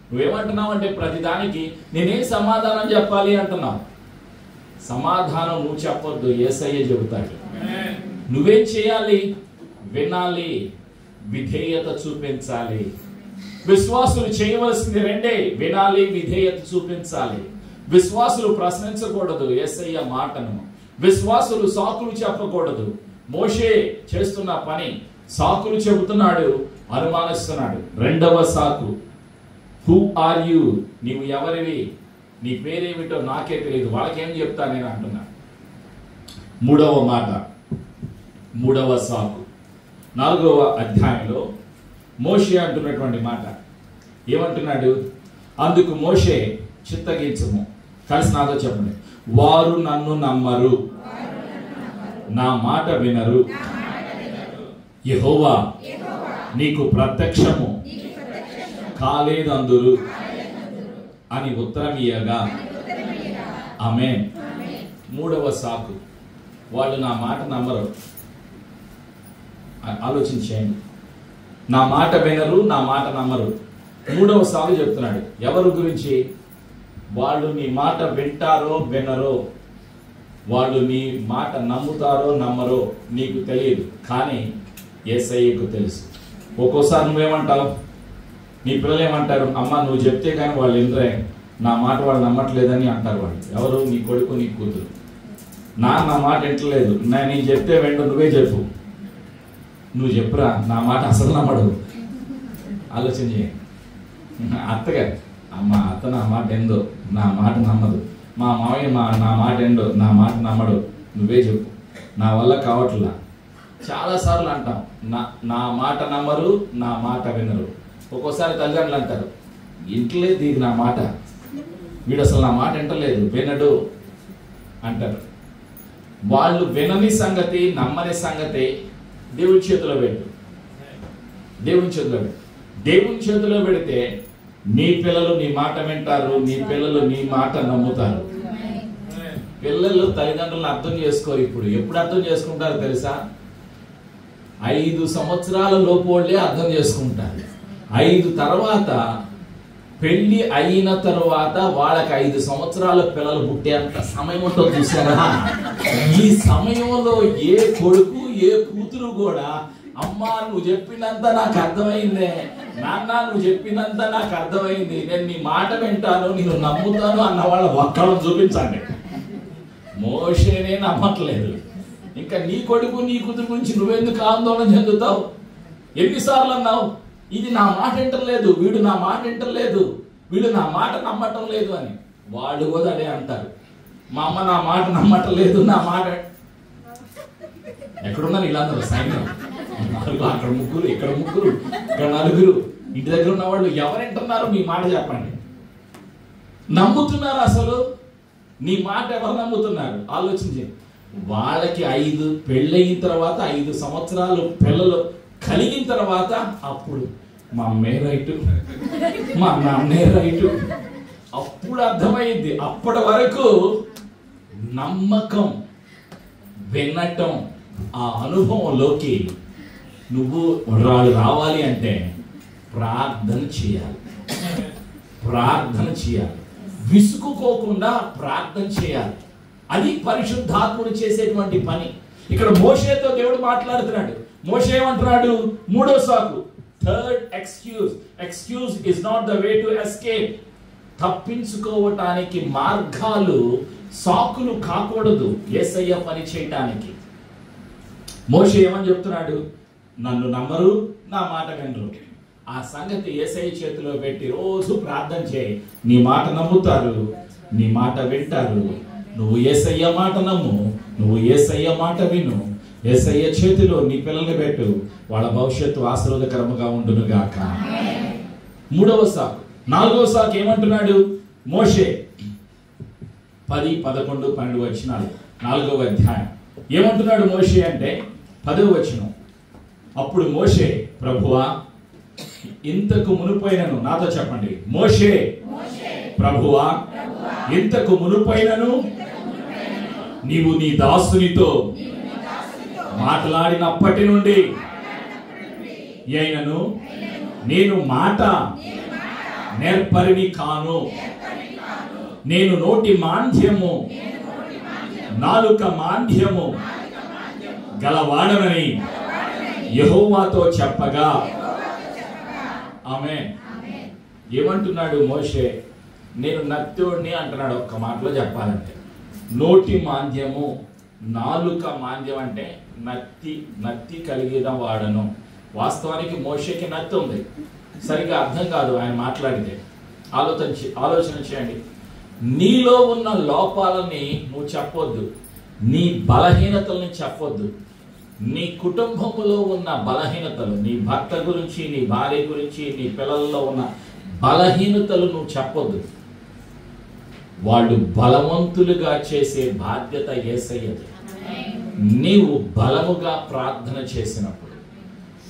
నువ్వేమంటున్నావు అంటే ప్రతిదానికి నేనేం సమాధానం చెప్పాలి అంటున్నావు. సమాధానం నువ్వు చెప్పొద్దు, యేసయ్య చెబుతాడు. నువ్వేం చేయాలి? వినాలి, విధేయత చూపించాలి. విశ్వాసులు చేయవలసింది రెండే, వినాలి, విధేయత చూపించాలి. విశ్వాసులు ప్రశ్నించకూడదు యేసయ్య మాటను. విశ్వాసులు సాకులు చెప్పకూడదు. మోషే చేస్తున్న పని సాకులు చెబుతున్నాడు, అనుమానిస్తున్నాడు. రెండవ సాకు, హూ ఆర్ యు, నీవు ఎవరివి, నీ పేరేమిటో నాకే తెలియదు, వాళ్ళకేం చెప్తా నేను అంటున్నా. మూడవ మాట, మూడవ సాకు 4వ అధ్యాయంలో మోషే అంటున్నటువంటి మాట ఏమంటున్నాడు? అందుకు మోషే చిత్తగించుము, కలిసి నాతో చెప్పండి, వారు నన్ను నమ్మరు, నా మాట వినరు. యెహోవా నీకు ప్రత్యక్షము కాలేదందురు అని ఉత్తరం ఇయ్యగా. ఆమేన్. మూడవ సాకు, వాళ్ళు నా మాట నమ్మరు. ఆలోచించేయండి. నా మాట వినరు, నా మాట నమ్మరు. మూడవ సాగు చెప్తున్నాడు. ఎవరి గురించి? వాళ్ళు నీ మాట వింటారో వినరో, వాళ్ళు నీ మాట నమ్ముతారో నమ్మరో నీకు తెలియదు, కానీ యేసయ్యకు తెలుసు. ఒక్కోసారి నువ్వేమంటావు? నీ పిల్లలు ఏమంటారు? అమ్మ నువ్వు చెప్తే కానీ వాళ్ళు వినరే, నా మాట వాళ్ళు నమ్మట్లేదని అంటారు. వాళ్ళు ఎవరు? నీ కొడుకు, నీ కూతురు. నా మాట వింటలేదు, నేను చెప్తే వెంట నువ్వే చెప్పు, నువ్వు చెప్పురా, నా మాట అసలు నమ్మడు. ఆలోచన చేయండి. అత్తగారు, మా అత్త నా మాట ఎందో, నా మాట నమ్మదు. మా మావయ్య నా మాట ఎండో, నా మాట నమ్మడు, నువ్వే చెప్పు, నా వల్ల కావట్లా. చాలాసార్లు అంటాం, నా మాట నమ్మరు, నా మాట వినరు. ఒక్కోసారి తల్లిదండ్రులు అంటారు, ఇంటలేదు ఇది నా మాట, వీడు అసలు నా మాట వింటలేదు, వినడు అంటారు. వాళ్ళు వినని సంగతి, నమ్మని సంగతి దేవుని చేతిలో పెట్టు. దేవుని చేతిలో పెట్టు. దేవుని చేతిలో పెడితే నీ పిల్లలు నీ మాట వింటారు, నీ పిల్లలు నీ మాట నమ్ముతారు. పిల్లలు తల్లిదండ్రులను అర్థం చేసుకోరు. ఇప్పుడు ఎప్పుడు అర్థం చేసుకుంటారు తెలుసా? 5 సంవత్సరాల లోపు వాళ్ళే అర్థం చేసుకుంటారు. 5 తర్వాత పెళ్లి అయిన తర్వాత వాళ్ళకి 5 సంవత్సరాల పిల్లలు పుట్టేంత సమయం ఉంటుందో చూసారా? ఈ సమయంలో ఏ కొడుకు ఏ కూతురు కూడా అమ్మా నువ్వు చెప్పినంత నాకు అర్థమైందే, నాన్న నువ్వు చెప్పినంత నాకు అర్థమైంది, నేను నీ మాట వింటాను, నేను నమ్ముతాను అన్న వాళ్ళ ఒక్కళ్ళని చూపించండి. మోషేనే నమ్మట్లేదు. ఇంకా నీ కొడుకు నీ కూతురు గురించి నువ్వెందుకు ఆందోళన చెందుతావు? ఎన్నిసార్లు అన్నావు, ఇది నా మాట వింటలేదు, వీడు నా మాట వింటలేదు, వీడు నా మాట నమ్మటం లేదు అని. వాళ్ళు కూడా అదే అంటారు, మా అమ్మ నా మాట నమ్మటం లేదు, నా మాట. ఎక్కడున్నారు వీళ్ళందరూ? సైన్యం. అక్కడ ముగ్గురు, ఇక్కడ ముగ్గురు, ఇక్కడ నలుగురు. ఇంటి దగ్గర ఉన్న వాళ్ళు ఎవరింటున్నారు? మీ మాట చెప్పండి. నమ్ముతున్నారు అసలు? నీ మాట ఎవరు నమ్ముతున్నారు? ఆలోచించండి. వాళ్ళకి 5 పెళ్ళయిన తర్వాత 5 సంవత్సరాలు పిల్లలు కలిగిన తర్వాత అప్పుడు మా అమ్మే రైటు, మా నాన్నే రైటు, అప్పుడు అర్థమైంది. అప్పటి వరకు నమ్మకం, వినటం, ఆ అనుభవంలోకి నువ్వు రావాలి అంటే ప్రార్థన చేయాలి. ప్రార్థన చేయాలి. విసుగుకోకుండా ప్రార్థన చేయాలి. అది పరిశుద్ధాత్ముడు చేసేటువంటి పని. ఇక్కడ మోషేతో దేవుడు మాట్లాడుతున్నాడు. మోషే ఏమంటున్నాడు? మూడో సాకు, third excuse is not the way to escape. తప్పించుకోవటానికి మార్గాలు సాకులు కాకూడదు యేసయ్య పని చేయటానికి. మోషే ఏమని చెప్తున్నాడు? నన్ను నమ్మరు, నా మాట వినరు. ఆ సంగతి యేసయ్య చేతిలో పెట్టి రోజు ప్రార్థన చేయి. నీ మాట నమ్ముతారు, నీ మాట వింటారు. నువ్వు యేసయ్య మాట నమ్ము, నువ్వు యేసయ్య మాట విను. యేసయ్య చేతిలో నీ పిల్లల్ని పెట్టు, వాళ్ళ భవిష్యత్తు ఆశీర్వాదకరముగా ఉండును గాక. మూడవ సాకు. నాలుగవ సాకు ఏమంటున్నాడు మోషే? 10, 11, 12 వచనాలు, 4వ అధ్యాయం. ఏమంటున్నాడు మోషే అంటే 10వ వచనం. అప్పుడు మోషే, ప్రభువా ఇంతకు మునుపైనను, నాతో చెప్పండి, మోషే ప్రభువా ఇంతకు మునుపైనను నీవు నీ దాసునితో మాట్లాడినప్పటి నుండి అయినను నేను మాట నేర్పరిని కాను, నేను నోటి మాంద్యము నాలుక మాంద్యము గలవాడనని యెహోవాతో చెప్పగా. ఆమేన్. ఏమంటున్నాడు మోషే? నేను నత్తోడిని అంటున్నాడు. ఒక్క మాటలో చెప్పాలంటే నోటి మాంద్యము, నాలుక మాంద్యం అంటే నత్తి కలిగిన వాడను. వాస్తవానికి మోషేకి నత్తి ఉంది, సరిగా అర్థం కాదు ఆయన మాట్లాడితే. ఆలోచన చేయండి. నీలో ఉన్న లోపాలని నువ్వు చెప్పొద్దు, నీ బలహీనతల్ని చెప్పొద్దు. నీ కుటుంబంలో ఉన్న బలహీనతలు, నీ భర్త గురించి, నీ భార్య గురించి, నీ పిల్లల్లో ఉన్న బలహీనతలు నువ్వు చెప్పొద్దు. వాళ్ళు బలవంతులుగా చేసే బాధ్యత యేసయ్యది. నీవు బలముగా ప్రార్థన చేసినప్పుడు,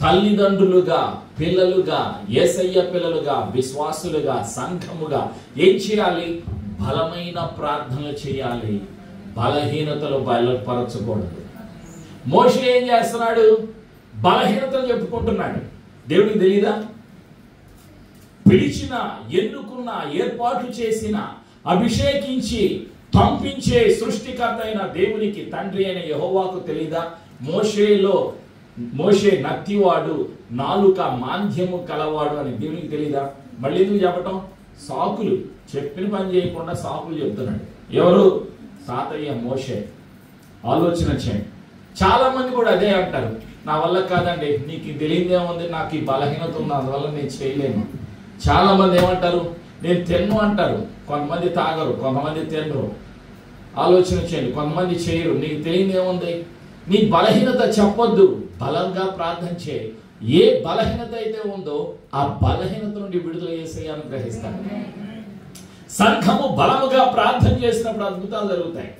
తల్లిదండ్రులుగా, పిల్లలుగా, యేసయ్య పిల్లలుగా, విశ్వాసులుగా, సంఘముగా ఏం చేయాలి? బలమైన ప్రార్థనలు చేయాలి. బలహీనతలు బయలుపరచకూడదు. మోషే ఏం చేస్తున్నాడు? బలహీనతలు చెప్పుకుంటున్నాడు. దేవుడికి తెలీదా? పిలిచిన, ఎన్నుకున్న, ఏర్పాటు చేసిన, అభిషేకించి పంపించే సృష్టికర్త అయిన దేవునికి, తండ్రి అయిన యెహోవాకు తెలీదా? మోషే నత్తివాడు, నాలుక మాంద్యము కలవాడు అని దేవునికి తెలీదా? మళ్ళీ ఎందుకు చెప్పటం? సాకులు, చెప్పిన పని చేయకుండా సాకులు చెప్తున్నాడు. ఎవరు? తాతయ్య మోషే. ఆలోచన చేయండి. చాలా మంది కూడా అదే అంటారు, నా వల్ల కాదండి, నీకు తెలియదేముంది, నాకు ఈ బలహీనత ఉంది, అందువల్ల నేను చేయలేను. చాలా మంది ఏమంటారు? నేను తిన్ను అంటారు. కొంతమంది తాగరు, కొంతమంది తినరు. ఆలోచన చేయండి. కొంతమంది చేయరు. నీకు తెలియదేముంది? నీ బలహీనత చెప్పొద్దు, బలంగా ప్రార్థన చేయి. ఏ బలహీనత అయితే ఉందో ఆ బలహీనత నుండి విడుదల యేసయ్య అనుగ్రహిస్తాడు. సంఘము బలముగా ప్రార్థన చేసినప్పుడు అద్భుతాలు జరుగుతాయి.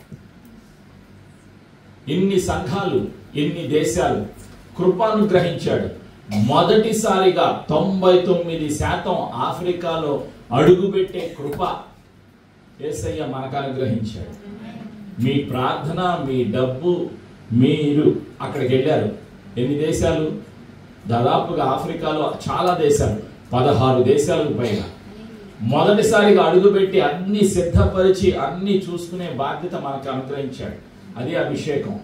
ఇన్ని సంఘాలు, ఎన్ని దేశాలు కృపానుగ్రహించాడు. మొదటిసారిగా 99% ఆఫ్రికాలో అడుగుపెట్టే కృప యేసయ్య మనకు అనుగ్రహించాడు. మీ ప్రార్థన, మీ డబ్బు, మీరు అక్కడికి వెళ్ళారు. ఎన్ని దేశాలు? దాదాపుగా ఆఫ్రికాలో చాలా దేశాలు, 16 దేశాలకు పైగా. మొదటిసారిగా అడుగుపెట్టి అన్ని సిద్ధపరిచి అన్ని చూసుకునే బాధ్యత మనకు అనుగ్రహించాడు. అది అభిషేకం.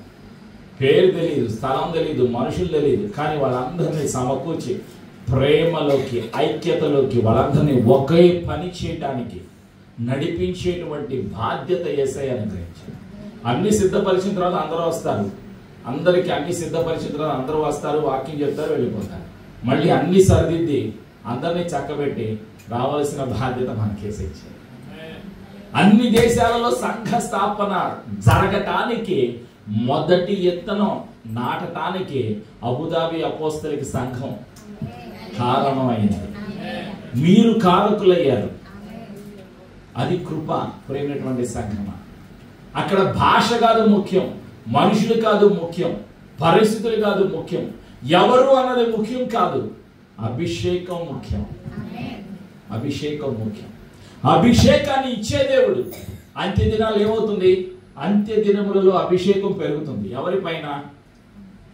పేరు తెలియదు, స్థలం తెలియదు, మనుషులు తెలియదు, కానీ వాళ్ళందరినీ సమకూర్చి ప్రేమలోకి, ఐక్యతలోకి వాళ్ళందరినీ ఒకే పని చేయడానికి నడిపించేటువంటి బాధ్యత యేసయ్య అనుగ్రహించాడు. అన్ని సిద్ధపరిచిన తర్వాత అందరూ వస్తారు. అందరికీ అన్ని సిద్ధపరిచిన తర్వాత అందరూ వస్తారు, వాక్యం చెప్తారు, వెళ్ళిపోతారు. మళ్ళీ అన్ని సరిదిద్ది అందరినీ చక్కబెట్టి రావాల్సిన బాధ్యత మనకేసి ఇచ్చారు. అన్ని దేశాలలో సంఘ స్థాపన జరగటానికి, మొదటి ఎత్తనం నాటటానికి అబుదాబి అపోస్తలిక సంఘం కారణమైంది. మీరు కారకులయ్యారు. అది కృప. ప్రేమైనటువంటి సంఘమా, అక్కడ భాష కాదు ముఖ్యం, మనుషులు కాదు ముఖ్యం, పరిస్థితులు కాదు ముఖ్యం, ఎవరు అన్నది ముఖ్యం కాదు, అభిషేకం ముఖ్యం. అభిషేకం ముఖ్యం. అభిషేకాన్ని ఇచ్చే దేవుడు. అంత్య దినాలు ఏమవుతుంది? అంత్య దినములలో అభిషేకం పెరుగుతుంది. ఎవరిపైన?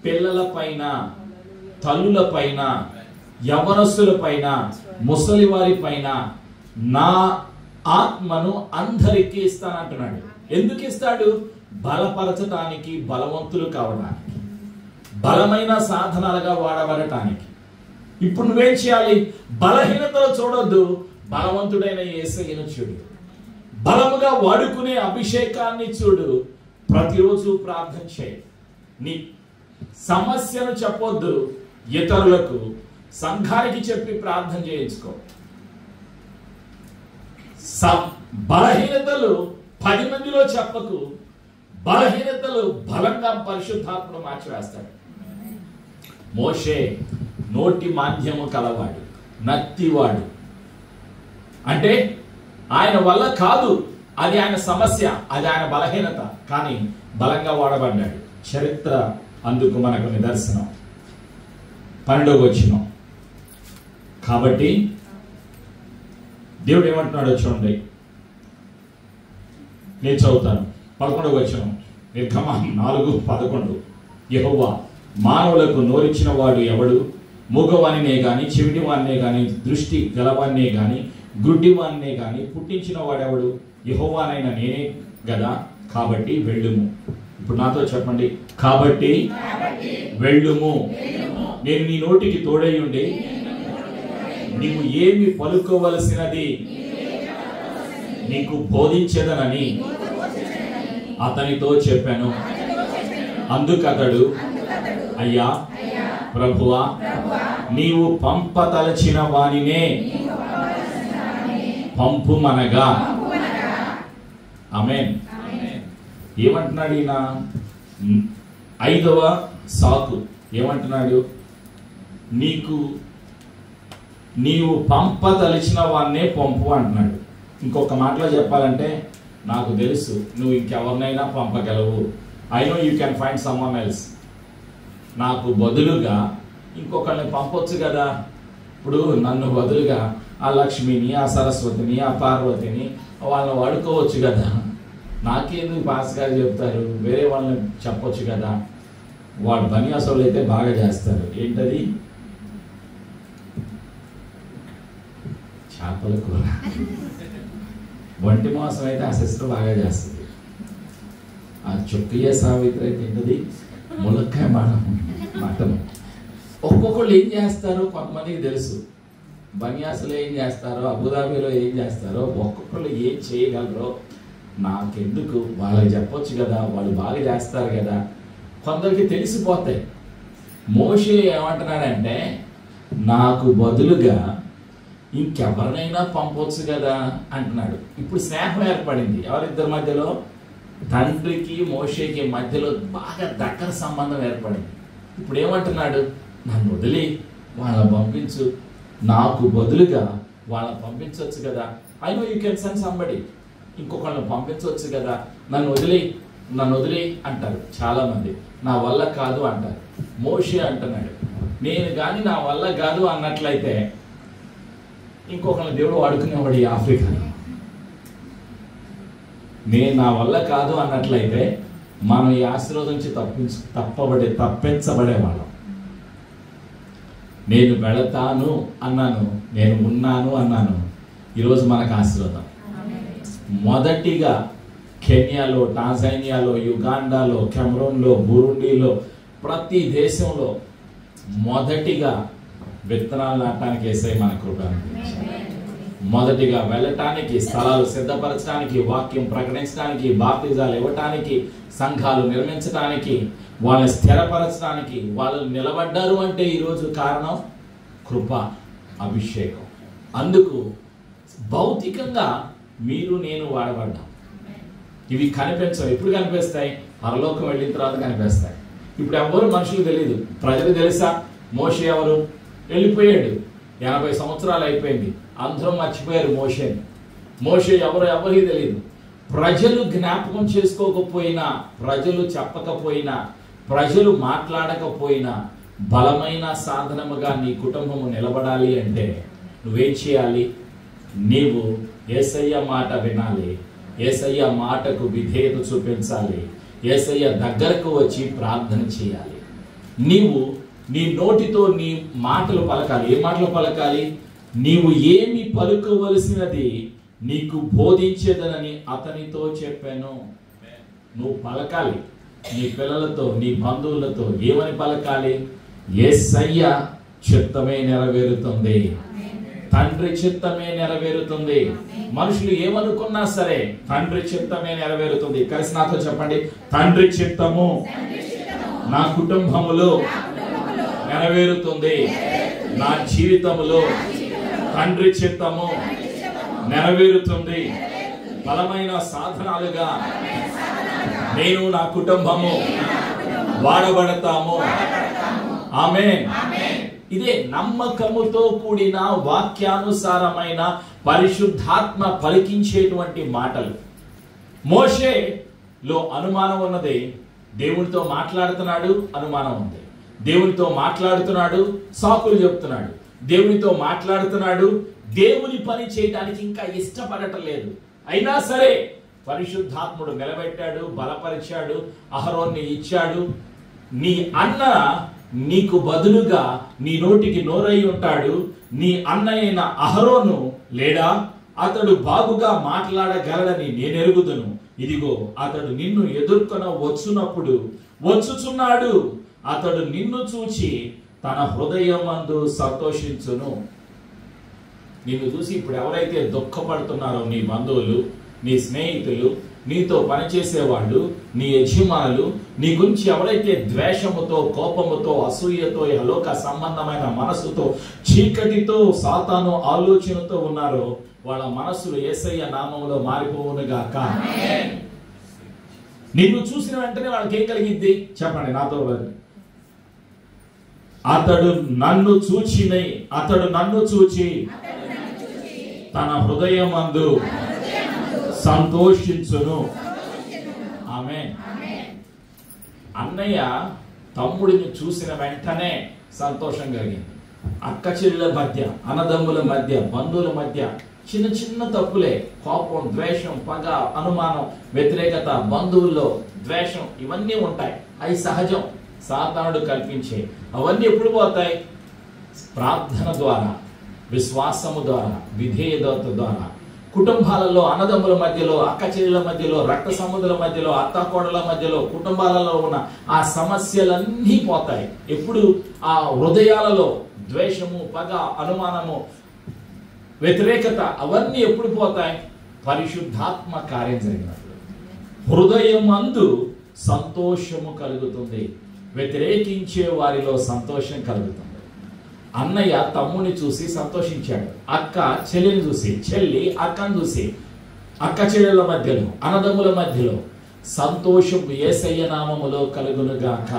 పిల్లల పైన, తల్లుల పైన, యవనస్తుల పైన, ముసలి వారి పైన నా ఆత్మను అందరికీ ఇస్తానంటున్నాడు. ఎందుకు ఇస్తాడు? బలపరచటానికి, బలవంతులు కావడానికి, బలమైన సాధనాలుగా వాడబడటానికి. ఇప్పుడు నువ్వేం చేయాలి? బలహీనతలు చూడొద్దు, బలవంతుడైన యేసయ్యను చూడు. బలముగా వాడుకునే అభిషేకాన్ని చూడు. ప్రతిరోజు ప్రార్థన చేయి. నీ సమస్యను చెప్పొద్దు ఇతరులకు, సంఘానికి చెప్పి ప్రార్థన చేయించుకో. బలహీనతలు 10 మందిలో చెప్పకు. బలహీనతలు బలంగా పరిశుద్ధాత్మను మార్చివేస్తాడు. మోషే నోటి మాంద్యము కలవాడు, నత్తివాడు. అంటే ఆయన వల్ల కాదు, అది ఆయన సమస్య, అది ఆయన బలహీనత, కానీ బలంగా వాడబడ్డాడు. చరిత్ర అందుకు మనకు నిదర్శనం. 12వ వచనం. కాబట్టి దేవుడు ఏమంటున్నాడో చూడండి, నేను చదువుతాను. 11వ వచనం, నిర్గమనం 4:11. యెహోవా మానవులకు నోరిచ్చిన వాడు ఎవడు? మూగవానినే గాని, చెవిటివాన్నే గాని, దృష్టి గలవాన్నే గాని, గుడ్డివాన్నే గాని పుట్టించిన వాడెవడు? యెహోవానైన నేనే గదా. కాబట్టి వెళ్ళుము. ఇప్పుడు నాతో చెప్పండి, కాబట్టి వెళ్ళుము. నేను నీ నోటికి తోడై ఉండి నీవు ఏమి పలుకోవలసినది నీకు బోధించేదనని అతనితో చెప్పాను. అందుకతడు, అయ్యా ప్రభువా, నీవు పంపతలచిన వానినే పంపుమనగా. ఆమేన్. ఏమంటున్నాడు ఈయన? 5వ సాకు ఏమంటున్నాడు? నీవు పంపదలిచిన వాన్నే పంపు అంటున్నాడు. ఇంకొక మాటలో చెప్పాలంటే నాకు తెలుసు నువ్వు ఇంకెవరినైనా పంపగలవు. I know you can find someone else. నాకు బదులుగా ఇంకొకరిని పంపొచ్చు కదా. ఇప్పుడు నన్ను బదులుగా ఆ లక్ష్మిని, ఆ సరస్వతిని, ఆ పార్వతిని వాళ్ళని వాడుకోవచ్చు కదా. నాకేందుకు పాస్ గారు చెప్తారు, వేరే వాళ్ళని చెప్పొచ్చు కదా. వాడు బనియాసోళ్ళు అయితే బాగా చేస్తారు. ఏంటది? చేపల కూర. వంటి మాసం అయితే ఆ సిస్టర్ బాగా చేస్తుంది. ఆ చుక్కయ్య సావిత్రి అయితే ఏంటది? ములక్కాయ మటన్. ఒక్కొక్కళ్ళు ఏం చేస్తారో కొంతమందికి తెలుసు. బనియాసులో ఏం చేస్తారో, అబుదాబీలో ఏం చేస్తారో, ఒక్కొక్కళ్ళు ఏం చేయగలరో నాకెందుకు, వాళ్ళకి చెప్పొచ్చు కదా, వాళ్ళు బాగా చేస్తారు కదా. కొందరికి తెలిసిపోతాయి. మోషే ఏమంటున్నాడంటే నాకు బదులుగా ఇంకెవరినైనా పంపొచ్చు కదా అంటున్నాడు. ఇప్పుడు స్నేహం ఏర్పడింది ఎవరిద్దరి మధ్యలో? తండ్రికి మోషేకి మధ్యలో బాగా దగ్గర సంబంధం ఏర్పడింది. ఇప్పుడు ఏమంటున్నాడు? నన్ను వదిలి వాళ్ళని పంపించు, నాకు బదులుగా వాళ్ళని పంపించవచ్చు కదా. I know you can send somebody, ఇంకొకళ్ళని పంపించవచ్చు కదా. నన్ను వదిలి అంటారు చాలామంది. నా వల్ల కాదు అంటారు. మోషే అంటున్నాడు నేను కానీ నా వల్ల కాదు అన్నట్లయితే ఇంకొకళ్ళని దేవుడు వాడుకునేవాడు ఈ ఆఫ్రికాలో. నేను నా వల్ల కాదు అన్నట్లయితే మనం ఈ ఆశీర్వాదం నుంచి తప్పించబడేవాళ్ళం. నేను వెళతాను అన్నాను, నేను ఉన్నాను అన్నాను. ఈరోజు మనకు ఆశీర్వాదం. మొదటిగా కెన్యాలో, టాంజానియాలో, యుగాండాలో, కెమరూన్లో, బురుండీలో, ప్రతి దేశంలో మొదటిగా విత్తనాలు నాటడానికి యేసయ్య మన కృప అనిపించారు. మొదటిగా వెళ్ళటానికి, స్థలాలు సిద్ధపరచడానికి, వాక్యం ప్రకటించడానికి, బాప్తిజాలు ఇవ్వటానికి, సంఘాలు నిర్మించడానికి, వాళ్ళని స్థిరపరచడానికి వాళ్ళు నిలబడ్డారు అంటే ఈరోజు కారణం కృప, అభిషేకం. అందుకు భౌతికంగా మీరు నేను వాడబడ్డాం. ఇవి కనిపించవు. ఎప్పుడు కనిపిస్తాయి? పరలోకం వెళ్ళిన తర్వాత కనిపిస్తాయి. ఇప్పుడు ఎవరు మనుషులు తెలియదు. ప్రజలు తెలుసా? మోషే ఎవరు? వెళ్ళిపోయాడు. 80 సంవత్సరాలు అయిపోయింది. అందరం మర్చిపోయారు మోషేని. మోషే ఎవరు ఎవరికి తెలియదు. ప్రజలు జ్ఞాపకం చేసుకోకపోయినా, ప్రజలు చెప్పకపోయినా, ప్రజలు మాట్లాడకపోయినా బలమైన సాధనముగా నీ కుటుంబము నిలబడాలి అంటే నువ్వేం చేయాలి? నీవు యేసయ్య మాట వినాలి, యేసయ్య మాటకు విధేయత చూపించాలి, యేసయ్య దగ్గరకు వచ్చి ప్రార్థన చేయాలి. నీవు నీ నోటితో నీ మాటలు పలకాలి. ఏ మాటలు పలకాలి? నీవు ఏమి పలుకవలసినది నీకు బోధించేదనని అతనితో చెప్పాను. నువ్వు పలకాలి. నీ పిల్లలతో, నీ బంధువులతో ఏమని పలకాలి? యేసయ్య చిత్తమే నెరవేరుతుంది, తండ్రి చిత్తమే నెరవేరుతుంది. మనుషులు ఏమనుకున్నా సరే తండ్రి చిత్తమే నెరవేరుతుంది. కలిసి నాతో చెప్పండి, తండ్రి చిత్తము నా కుటుంబములో నెరవేరుతుంది. నా జీవితంలో తండ్రి చిత్తము నెరవేరుతుంది. బలమైన సాధనాలుగా నేను, నా కుటుంబము వాడబడతాము. ఆమేన్. ఇదే నమ్మకముతో కూడిన వాక్యానుసారమైన పరిశుద్ధాత్మ పలికించేటువంటి మాటలు. మోషేలో అనుమానం ఉన్నది. దేవునితో మాట్లాడుతున్నాడు, అనుమానం ఉంది. దేవునితో మాట్లాడుతున్నాడు, సాకులు చెప్తున్నాడు. దేవునితో మాట్లాడుతున్నాడు, దేవుని పని చేయడానికి ఇంకా ఇష్టపడటం లేదు. అయినా సరే పరిశుద్ధాత్ముడు నిలబెట్టాడు, బలపరిచాడు, అహరోన్ని ఇచ్చాడు. నీ అన్న నీకు బదులుగా నీ నోటికి నోరై ఉంటాడు. నీ అన్న అయిన అహరోను లేడా? అతడు బాగుగా మాట్లాడగలడని నేనెరుగుదును. ఇదిగో అతడు నిన్ను ఎదుర్కొన వచ్చుచున్నాడు. అతడు నిన్ను చూచి తన హృదయమందు సంతోషించును. నిన్ను చూసి ఇప్పుడు ఎవరైతే దుఃఖపడుతున్నారో, నీ బంధువులు, నీ స్నేహితులు, నీతో పనిచేసేవాళ్ళు, నీ యజమానులు, నీ గురించి ఎవరైతే ద్వేషముతో, కోపముతో, అసూయతో, యలోక సంబంధమైన మనసుతో, చీకటితో, సాతాను ఆలోచనతో ఉన్నారో వాళ్ళ మనస్సులు యేసయ్య నామములో మారిపోవునుగాక. నిన్ను చూసిన వెంటనే వాళ్ళకి ఏం కలిగింది చెప్పండి నాతో. అతడు నన్ను చూచి తన హృదయమందు సంతోషించును. ఆమేన్. అన్నయ్య తమ్ముడిని చూసిన వెంటనే సంతోషం కలిగింది. అక్క చెల్లెల మధ్య, అన్నదమ్ముల మధ్య, బంధువుల మధ్య చిన్న చిన్న తప్పులే, కోపం, ద్వేషం, పగ, అనుమానం, వ్యతిరేకత, బంధువుల్లో ద్వేషం, ఇవన్నీ ఉంటాయి. అవి సహజం, సాతానుడు కల్పించే. అవన్నీ ఎప్పుడు పోతాయి? ప్రార్థన ద్వారా, విశ్వాసము ద్వారా, విధేయత ద్వారా. కుటుంబాలలో, అన్నదమ్ముల మధ్యలో, అక్క చెల్లెల మధ్యలో, రక్త సముద్రుల మధ్యలో, అత్తాకోడల మధ్యలో, కుటుంబాలలో ఉన్న ఆ సమస్యలన్నీ పోతాయి. ఎప్పుడు? ఆ హృదయాలలో ద్వేషము, పగ, అనుమానము, వ్యతిరేకత, అవన్నీ ఎప్పుడు పోతాయి? పరిశుద్ధాత్మ కార్యం జరిగినప్పుడు. హృదయమందు సంతోషము కలుగుతుంది, వ్యతిరేకించే వారిలో సంతోషం కలుగుతుంది. అన్నయ్య తమ్ముని చూసి సంతోషించాడు, అక్క చెల్లిని చూసి, చెల్లి అక్కను చూసి, అక్క చెల్లెల మధ్యలో, అన్నదమ్ముల మధ్యలో సంతోషం యేసయ్య నామములో కలుగునుగాక.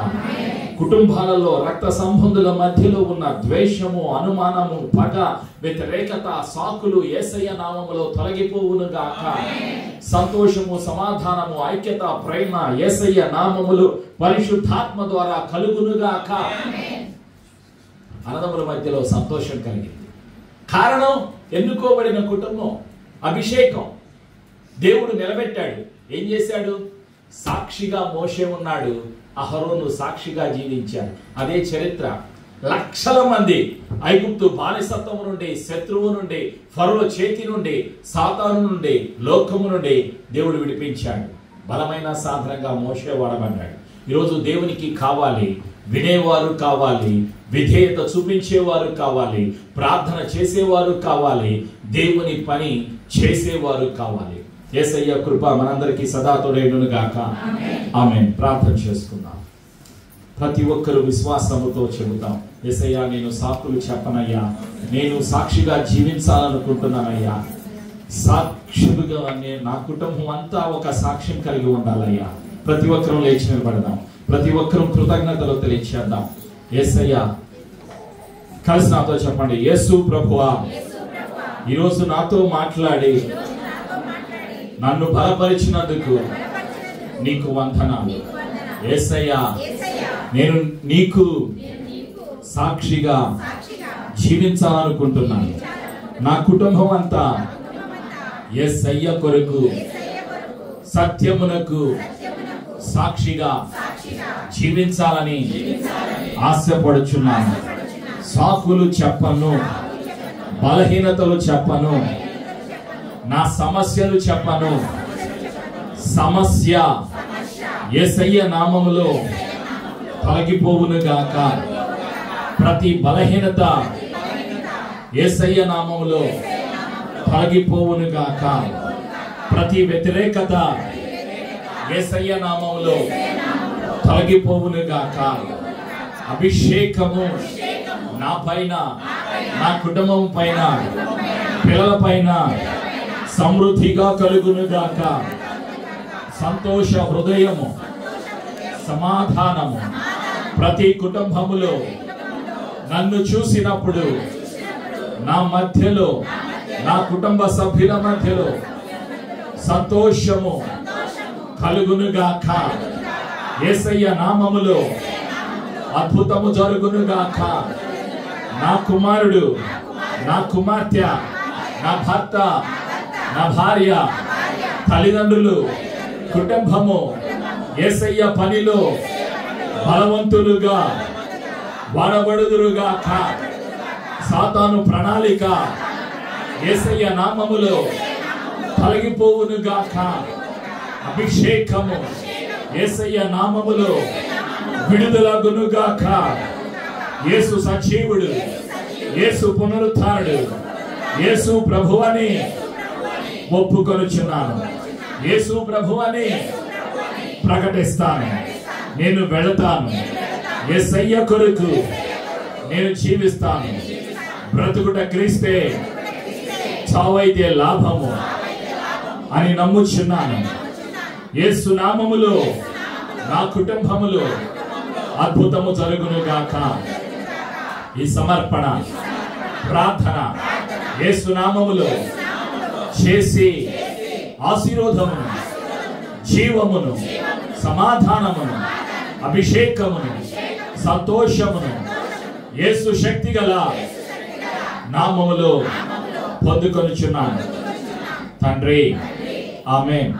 కుటుంబాలలో, రక్త సంబంధుల మధ్యలో ఉన్న ద్వేషము, అనుమానము, పగ, వ్యతిరేకత, సాకులు యేసయ్య నామములో తొలగిపోవునుగాక. సంతోషము, సమాధానము, ఐక్యత, ప్రేమ యేసయ్య నామములో పరిశుద్ధాత్మ ద్వారా కలుగునుగాక. అన్నదమ్ముల మధ్యలో సంతోషం కలిగింది. కారణం? ఎన్నుకోబడిన కుటుంబం, అభిషేకం. దేవుడు నిలబెట్టాడు. ఏం చేశాడు? సాక్షిగా మోషే ఉన్నాడు, అహరోను సాక్షిగా జీవించాడు. అదే చరిత్ర. లక్షల మంది ఐగుప్తు బానిసత్వం నుండి, శత్రువు నుండి, ఫరో చేతి నుండి, సాతాను నుండి, లోకము నుండి దేవుడు విడిపించాడు. బలమైన సాధనంగా మోషే వాడబడ్డాడు. ఈరోజు దేవునికి కావాలి వినేవారు కావాలి, విధేయత చూపించేవారు కావాలి, ప్రార్థన చేసేవారు కావాలి, దేవుని పని చేసేవారు కావాలి. యేసయ్య కృప మనందరికీ సదా తోడేయును గాక. ఆమేన్. ప్రార్థన చేసుకుందాం. ప్రతి ఒక్కరు విశ్వాసముతో చెబుతాం, యేసయ్య నేను సాకులు చెప్పనయ్యా, నేను సాక్షిగా జీవించాలనుకుంటున్నానయ్యా. సాక్షులుగా నా కుటుంబం అంతా ఒక సాక్ష్యం కలిగి ఉండాలయ్యా. ప్రతి ఒక్కరూ లేచి నిలబడదాం. ప్రతి ఒక్కరూ కృతజ్ఞతలు తెలియచేద్దాం. యేసయ్య కలిసి నాతో చెప్పండి, యేసు ప్రభువా, ఈరోజు నాతో మాట్లాడి నన్ను బలపరిచినందుకు నీకు వందనాలు. యేసయ్యా, నేను నీకు సాక్షిగా జీవించాలనుకుంటున్నాను. నా కుటుంబం అంతా యేసయ్య కొరకు సత్యమునకు సాక్షిగా జీవించాలని ఆశపడుచున్నాను. సాకులు చెప్పను, బలహీనతలు చెప్పను, నా సమస్యలు చెప్పను. సమస్య యేసయ్య నామములో తొలగిపోవునుగాక. ప్రతి బలహీనత యేసయ్య నామములో తొలగిపోవునుగాక. ప్రతి వ్యతిరేకత యేసయ్య నామములో తొలగిపోవునుగాక. అభిషేకము నా పైన, నా కుటుంబం పైన, పిల్లల పైన సమృద్ధిగా కలుగునుగాక. సంతోష హృదయము, సమాధానము ప్రతి కుటుంబములో నన్ను చూసినప్పుడు, నా మధ్యలో, నా కుటుంబ సభ్యుల మధ్యలో సంతోషము కలుగునుగాక. యేసయ్య నామములో అద్భుతము జరుగునుగాక. నా కుమారుడు, నా కుమార్తె, నా భర్త, నా భార్య, తల్లిదండ్రులు, కుటుంబము యేసయ్య పనిలో బలవంతులుగా వాడబడుదురుగాక. సాతాను ప్రణాళిక యేసయ్య నామములో తొలగిపోవునుగాక. అభిషేకము యేసయ్య నామములో విడుదలగునుగాక. యేసు సజీవుడు, యేసు పునరుత్థానుడు, యేసు ప్రభువని ఒప్పుకొనుచున్నాను. యేసు ప్రభువని ప్రకటిస్తాను. నేను వెళతాను, యేసయ్య కొరకు నేను జీవిస్తాను. బ్రతుకుట క్రీస్తే, చావైతే లాభము అని నమ్ముచున్నాను. యేసు నామములో నా కుటుంబములో అద్భుతము జరుగునుగాక. ఈ సమర్పణ ప్రార్థన యేసు నామములో చేసి ఆశీర్వాదమును, జీవమును, సమాధానమును, అభిషేకమును, సంతోషమును యేసు శక్తి గల నామములో పొందుకొనుచున్నాను తండ్రి. ఆమేన్.